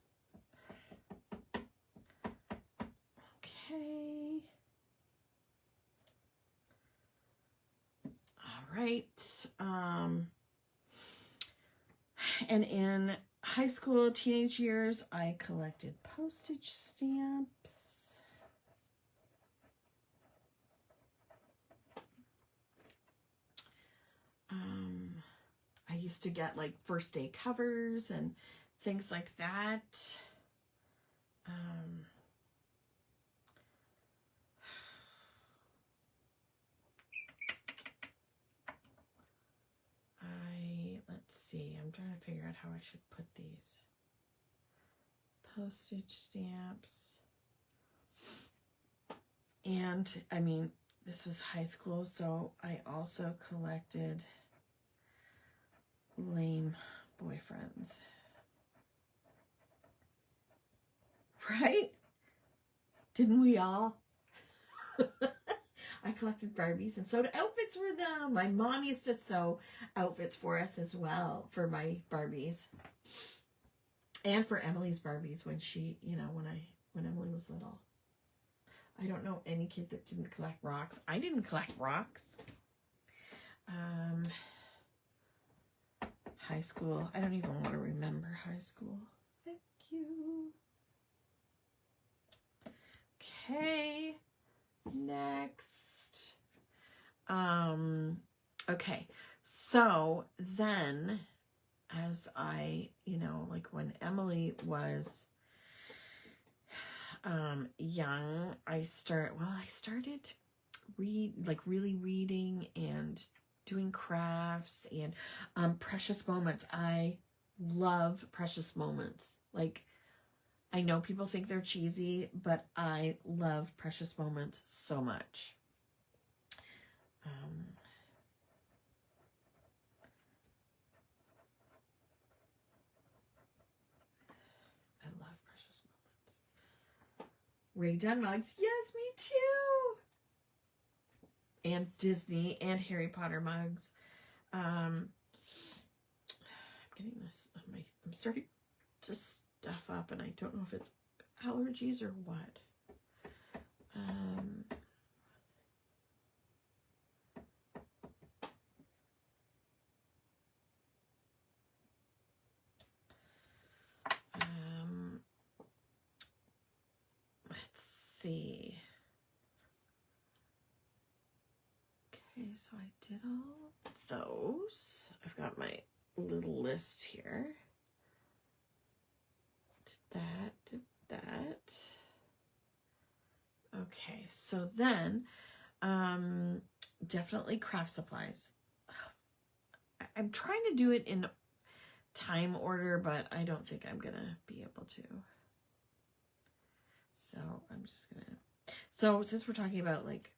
[SPEAKER 1] Okay. All right. And in high school, teenage years, I collected postage stamps. I used to get like first day covers and things like that. see. I'm trying to figure out how I should put these. Postage stamps. And, I mean, this was high school, so I also collected lame boyfriends. Right? Didn't we all? I collected Barbies and sewed outfits for them. My mom used to sew outfits for us as well, for my Barbies. And for Emily's Barbies when she, you know, when Emily was little. I don't know any kid that didn't collect rocks. I didn't collect rocks. High school. I don't even want to remember high school. Thank you. Okay. Next. Okay. So then, as I, you know, like when Emily was young, I started really reading and doing crafts and precious moments. I love precious moments. Like, I know people think they're cheesy, but I love precious moments so much. I love precious moments. Ray Dunn mugs. Yes, me too. And Disney and Harry Potter mugs. I'm getting this. I'm starting to stuff up, and I don't know if it's allergies or what. Let's see. Okay, so I did all those. I've got my little list here. Did that. Okay, so then definitely craft supplies. I'm trying to do it in time order, but I don't think I'm gonna be able to. So I'm just gonna, so since we're talking about like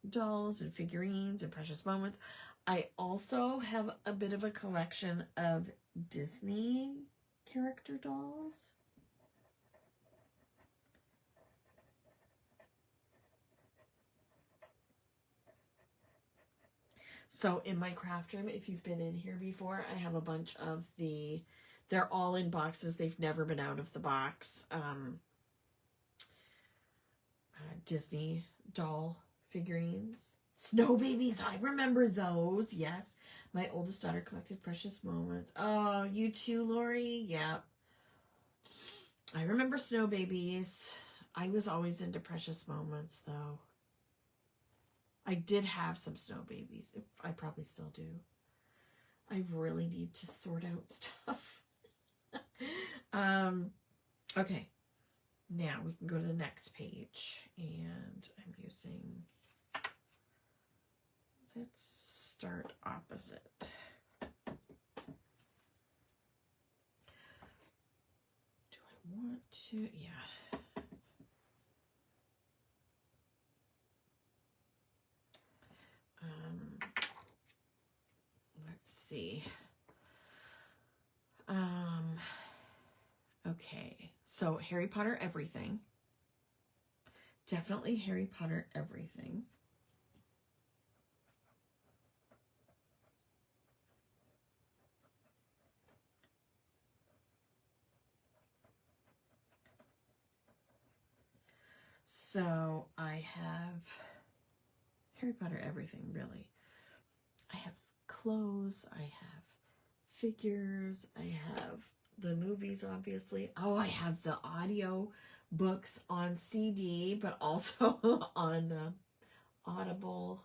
[SPEAKER 1] dolls and figurines and precious moments, I also have a bit of a collection of Disney character dolls. So in my craft room, if you've been in here before, I have a bunch of they're all in boxes. They've never been out of the box. Disney doll figurines. Snow babies, I remember those. Yes. My oldest daughter collected precious moments. Oh, you too, Lori? Yeah. I remember snow babies. I was always into precious moments, though. I did have some snow babies. I probably still do. I really need to sort out stuff. Okay. Now we can go to the next page, and I'm using, let's start opposite. Do I want to? Yeah. Let's see. Okay, so Harry Potter everything. Definitely Harry Potter everything. So I have Harry Potter everything, really. I have clothes, I have figures, I have the movies, obviously. Oh, I have the audio books on CD, but also on Audible.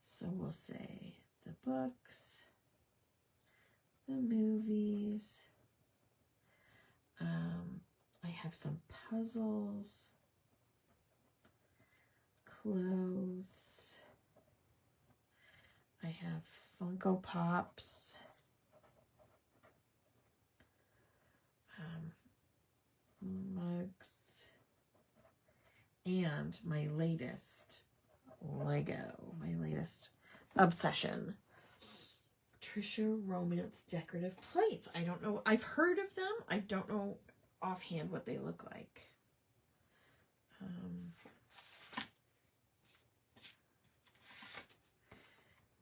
[SPEAKER 1] So we'll say the books, the movies. I have some puzzles, clothes. I have Funko Pops. Mugs. And my latest Lego. My latest obsession. Trisha Romance decorative plates. I don't know. I've heard of them. I don't know offhand what they look like.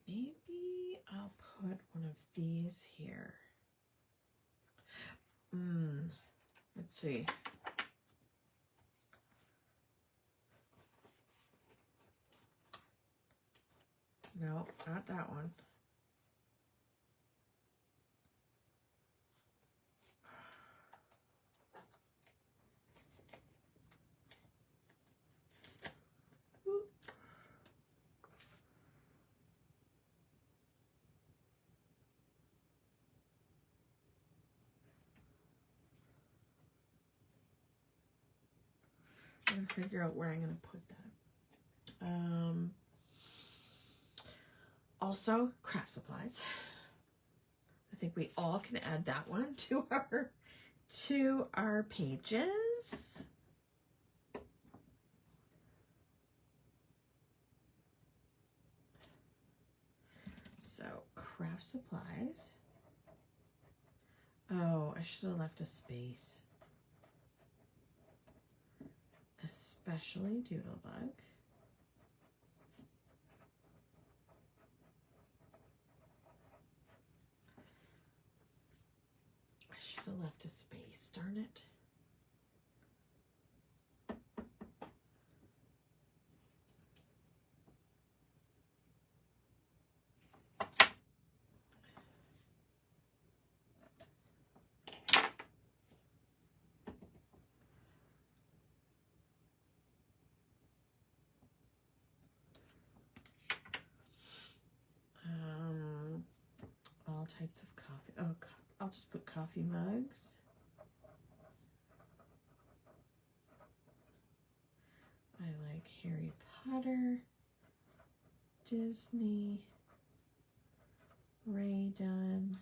[SPEAKER 1] Maybe I'll put one of these here. Let's see. No, not that one. I'm gonna figure out where I'm gonna put that. Also, craft supplies. I think we all can add that one to our pages. So, craft supplies. Oh, I should have left a space. Especially Doodlebug. I should have left a space, darn it. All types of coffee. Oh, I'll just put coffee mugs. I like Harry Potter, Disney, Ray Dunn,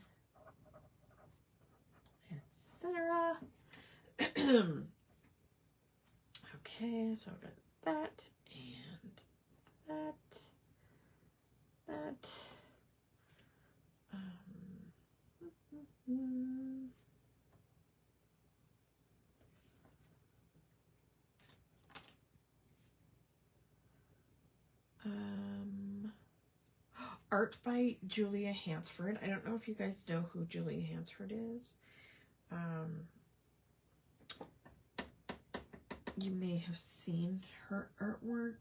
[SPEAKER 1] etc. Okay, so I've got that and that. Art by Julia Hansford. I don't know if you guys know who Julia Hansford is. You may have seen her artwork.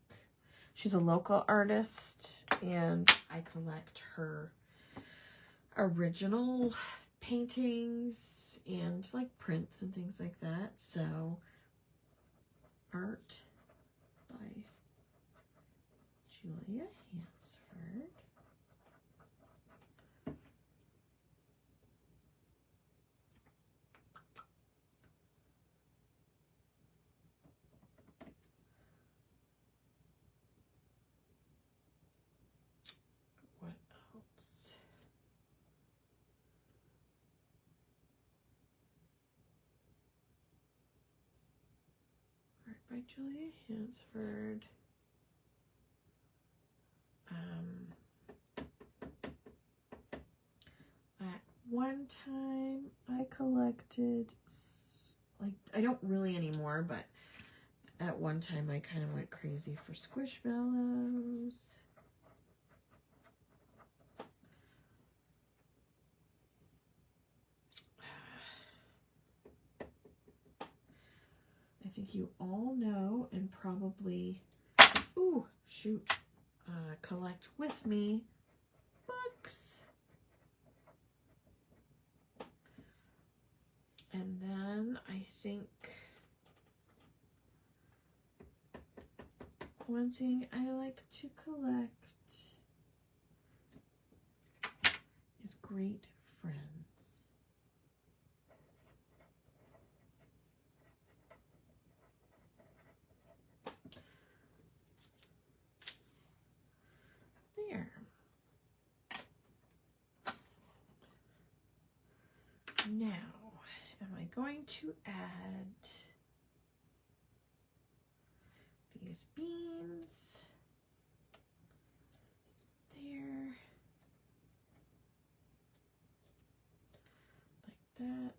[SPEAKER 1] She's a local artist, and I collect her original paintings and like prints and things like that. So, art by Julia Hansford. What else? Art by Julia Hansford. At one time I collected, like, I don't really anymore, but at one time I kind of went crazy for Squishmallows. I think you all know and probably, collect with me books. And then I think one thing I like to collect is great friends. There. Now, am I going to add these beans there, like that,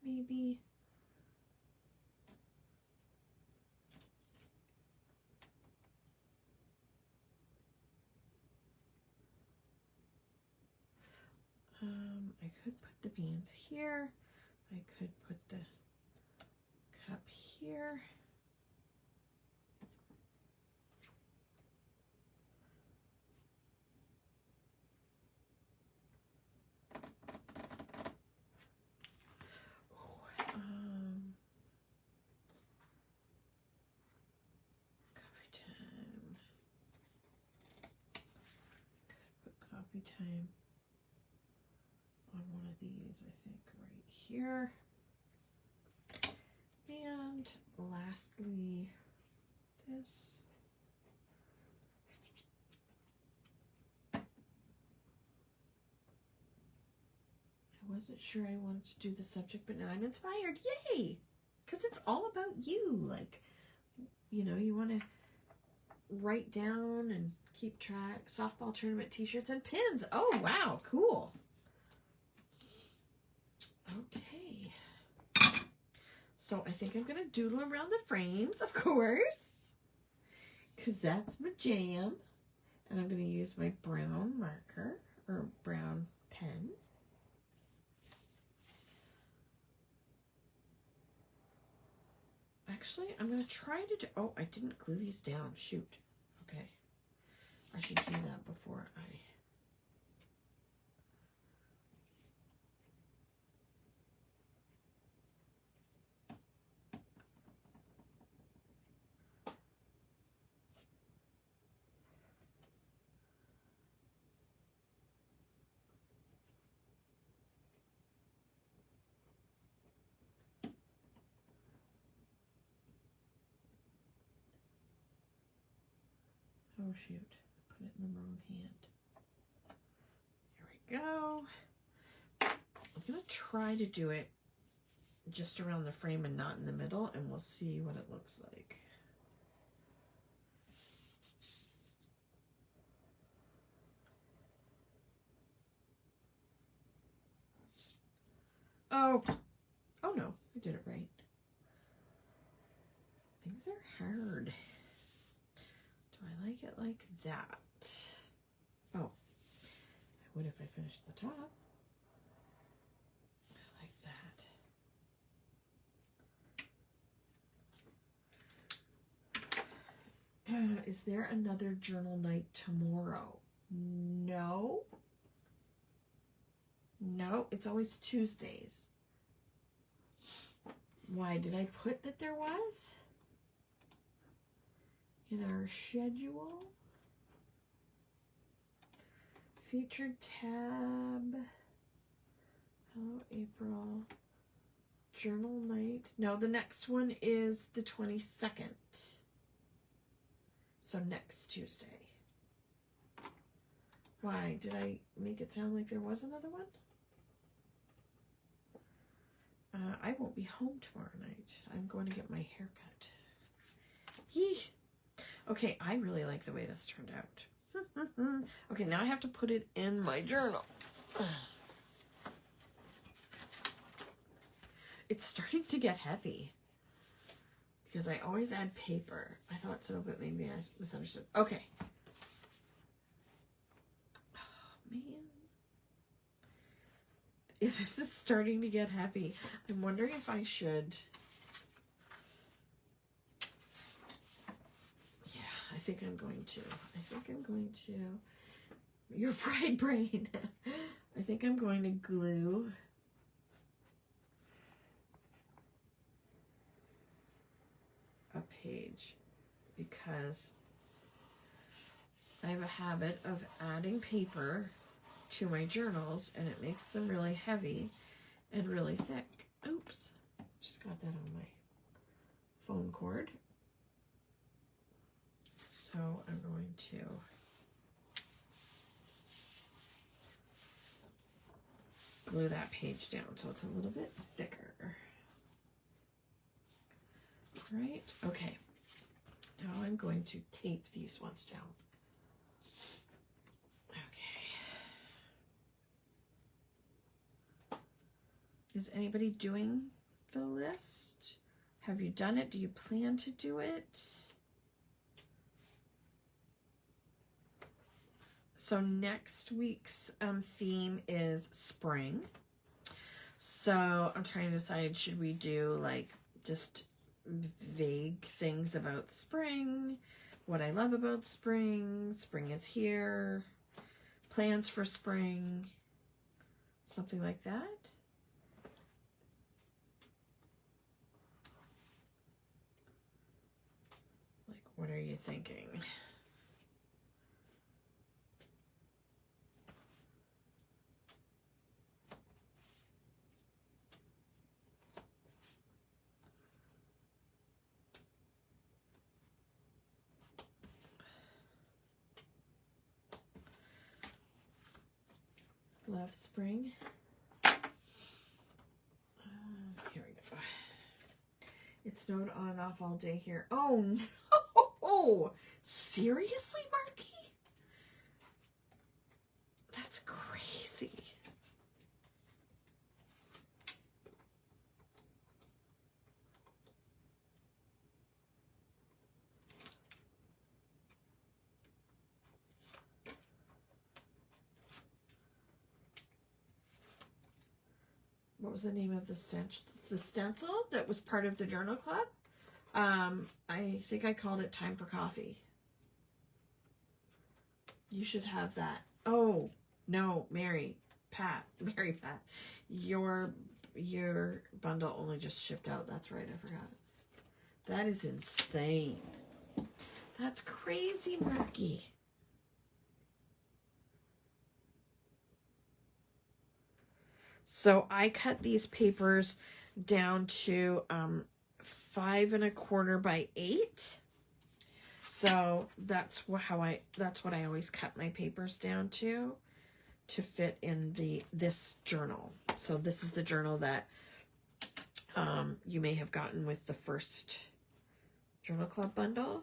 [SPEAKER 1] maybe? I could put the beans here. I could put the cup here. Coffee time. Could put coffee time on one of these, I think, right here. And lastly, this. I wasn't sure I wanted to do the subject, but now I'm inspired. Yay! Because it's all about you. Like, you know, you want to write down and keep track. Softball tournament t-shirts and pins. Oh, wow. Cool. Okay. So I think I'm going to doodle around the frames, of course, because that's my jam. And I'm going to use my brown marker or brown pen. Actually, I'm going to try to do... Oh, I didn't glue these down. Shoot. Okay. I should do that before I... Oh, shoot. Put it in the wrong hand. Here we go. I'm going to try to do it just around the frame and not in the middle, and we'll see what it looks like. Oh. Oh, no. I did it right. Things are hard. Do I like it like that? Oh, I would if I finished the top. I like that. Is there another journal night tomorrow? No. No, it's always Tuesdays. Why, did I put that there was? In our schedule? Featured tab. Hello, April. Journal night. No, the next one is the 22nd. So next Tuesday. Why? Did I make it sound like there was another one? I won't be home tomorrow night. I'm going to get my hair cut. Yee. Okay, I really like the way this turned out. Okay, now I have to put it in my journal. It's starting to get heavy because I always add paper. I thought so, but maybe I misunderstood. Okay. Oh, man. If this is starting to get heavy, I'm wondering if I should... Yeah, I think I'm going to. Your fried brain. I think I'm going to glue a page because I have a habit of adding paper to my journals and it makes them really heavy and really thick. Oops, just got that on my phone cord. So I'm going to glue that page down so it's a little bit thicker. All right, okay. Now I'm going to tape these ones down. Okay. Is anybody doing the list? Have you done it? Do you plan to do it? So next week's theme is spring. So I'm trying to decide, should we do like just vague things about spring, what I love about spring, spring is here, plans for spring, something like that. Like, what are you thinking? Love spring. Here we go. It snowed on and off all day here. Oh no! Seriously, Marky? That's crazy. What was the name of the stencil that was part of the journal club? I think I called it Time for Coffee. You should have that. Oh, no, Mary Pat, your bundle only just shipped out. That's right, I forgot. That is insane. That's crazy, Marky. So I cut these papers down to 5 1/4 by 8. So that's what I always cut my papers down to fit in this journal. So this is the journal that you may have gotten with the first journal club bundle.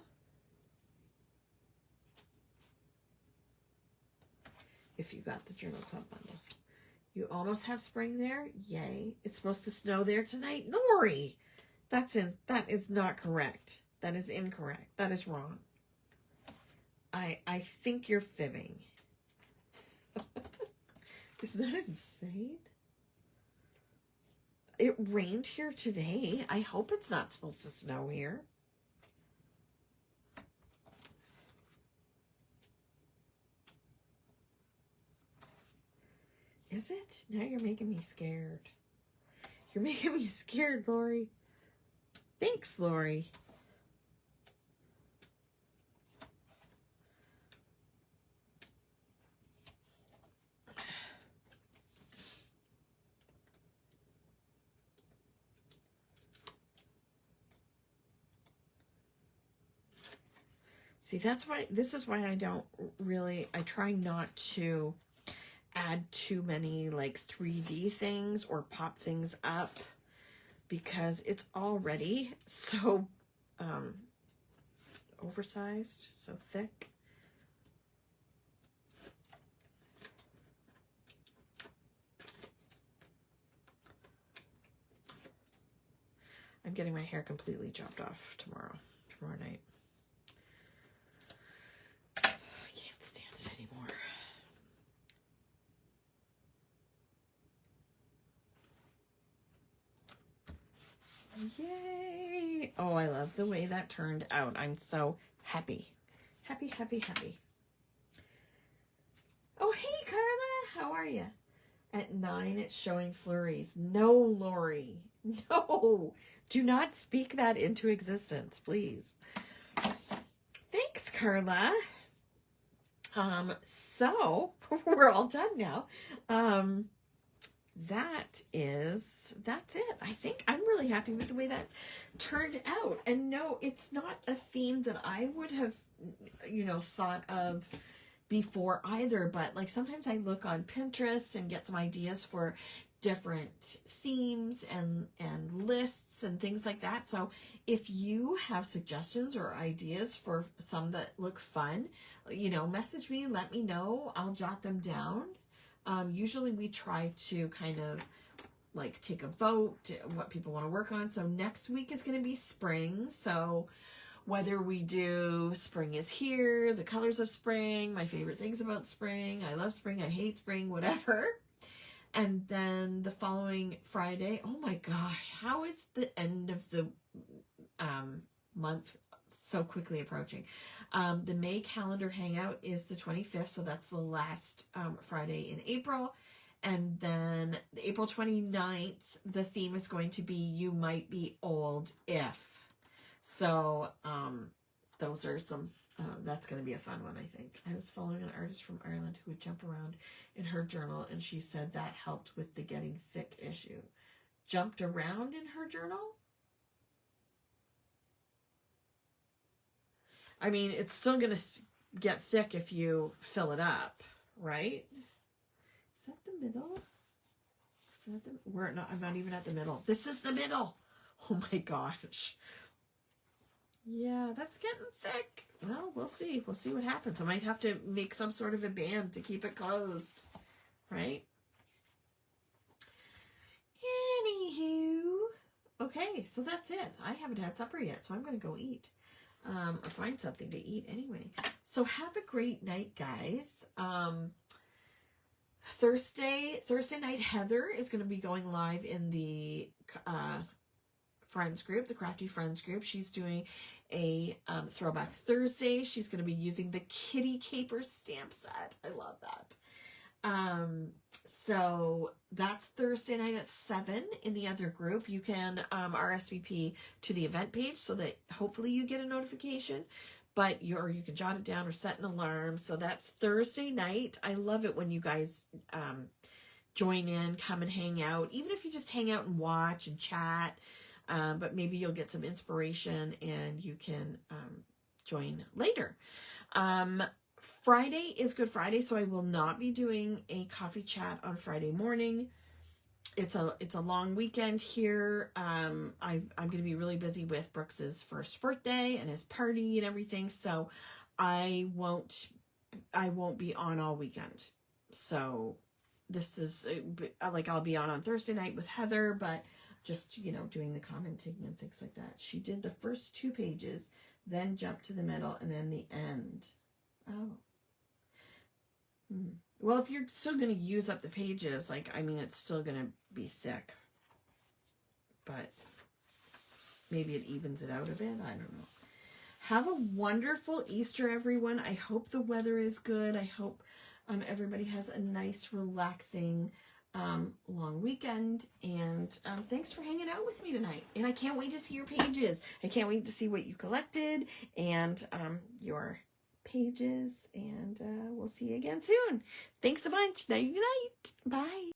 [SPEAKER 1] If you got the journal club bundle. You almost have spring there. Yay. It's supposed to snow there tonight. Lori, that is not correct. That is incorrect. That is wrong. I think you're fibbing. Isn't that insane? It rained here today. I hope it's not supposed to snow here. Is it? Now you're making me scared. You're making me scared, Lori. Thanks, Lori. See, this is why I try not to add too many like 3D things or pop things up, because it's already so oversized, so thick. I'm getting my hair completely chopped off tomorrow night. I can't stand it anymore. Yay! Oh, I love the way that turned out. I'm so happy. Happy, happy, happy. Oh, hey, Carla. How are you? At 9, it's showing flurries. No, Lori. No. Do not speak that into existence, please. Thanks, Carla. So, we're all done now. That's it. I think I'm really happy with the way that turned out. And no, it's not a theme that I would have, thought of before either, but like sometimes I look on Pinterest and get some ideas for different themes and lists and things like that. So if you have suggestions or ideas for some that look fun, you know, message me, let me know. I'll jot them down. Usually we try to kind of like take a vote what people want to work on. So next week is going to be spring. So whether we do spring is here, the colors of spring, my favorite things about spring, I love spring, I hate spring, whatever. And then the following Friday, oh my gosh, how is the end of the month so quickly approaching? The May calendar hangout is the 25th, so that's the last Friday in April. And then April 29th, the theme is going to be You Might Be Old If. So those are some, that's going to be a fun one, I think. I was following an artist from Ireland who would jump around in her journal, and she said that helped with the getting thick issue. Jumped around in her journal? I mean, it's still going to get thick if you fill it up, right? Is that the middle? Is that the, I'm not even at the middle. This is the middle. Oh my gosh. Yeah, that's getting thick. Well, we'll see. We'll see what happens. I might have to make some sort of a band to keep it closed, right? Anywho. Okay, so that's it. I haven't had supper yet, so I'm going to go eat. Or find something to eat anyway. So have a great night, guys. Thursday night, Heather is going to be going live in the friends group, the Krafty friends group. She's doing a Throwback Thursday. She's going to be using the Kitty Caper stamp set. I love that. So that's Thursday night at 7 in the other group. You can RSVP to the event page so that hopefully you get a notification, but you can jot it down or set an alarm. So that's Thursday night. I love it when you guys join in, come and hang out, even if you just hang out and watch and chat. But maybe you'll get some inspiration and you can join later. Friday is Good Friday, so I will not be doing a coffee chat on Friday morning. It's a long weekend here. I'm going to be really busy with Brooks's first birthday and his party and everything, so I won't be on all weekend. So this is like I'll be on Thursday night with Heather, but just, you know, doing the commenting and things like that. She did the first 2 pages, then jumped to the middle, and then the end. Oh. Well, if you're still going to use up the pages, like, I mean, it's still going to be thick. But maybe it evens it out a bit. I don't know. Have a wonderful Easter, everyone. I hope the weather is good. I hope everybody has a nice, relaxing long weekend, and thanks for hanging out with me tonight. And I can't wait to see your pages. I can't wait to see what you collected and your pages, and we'll see you again soon. Thanks a bunch. Night night. Bye.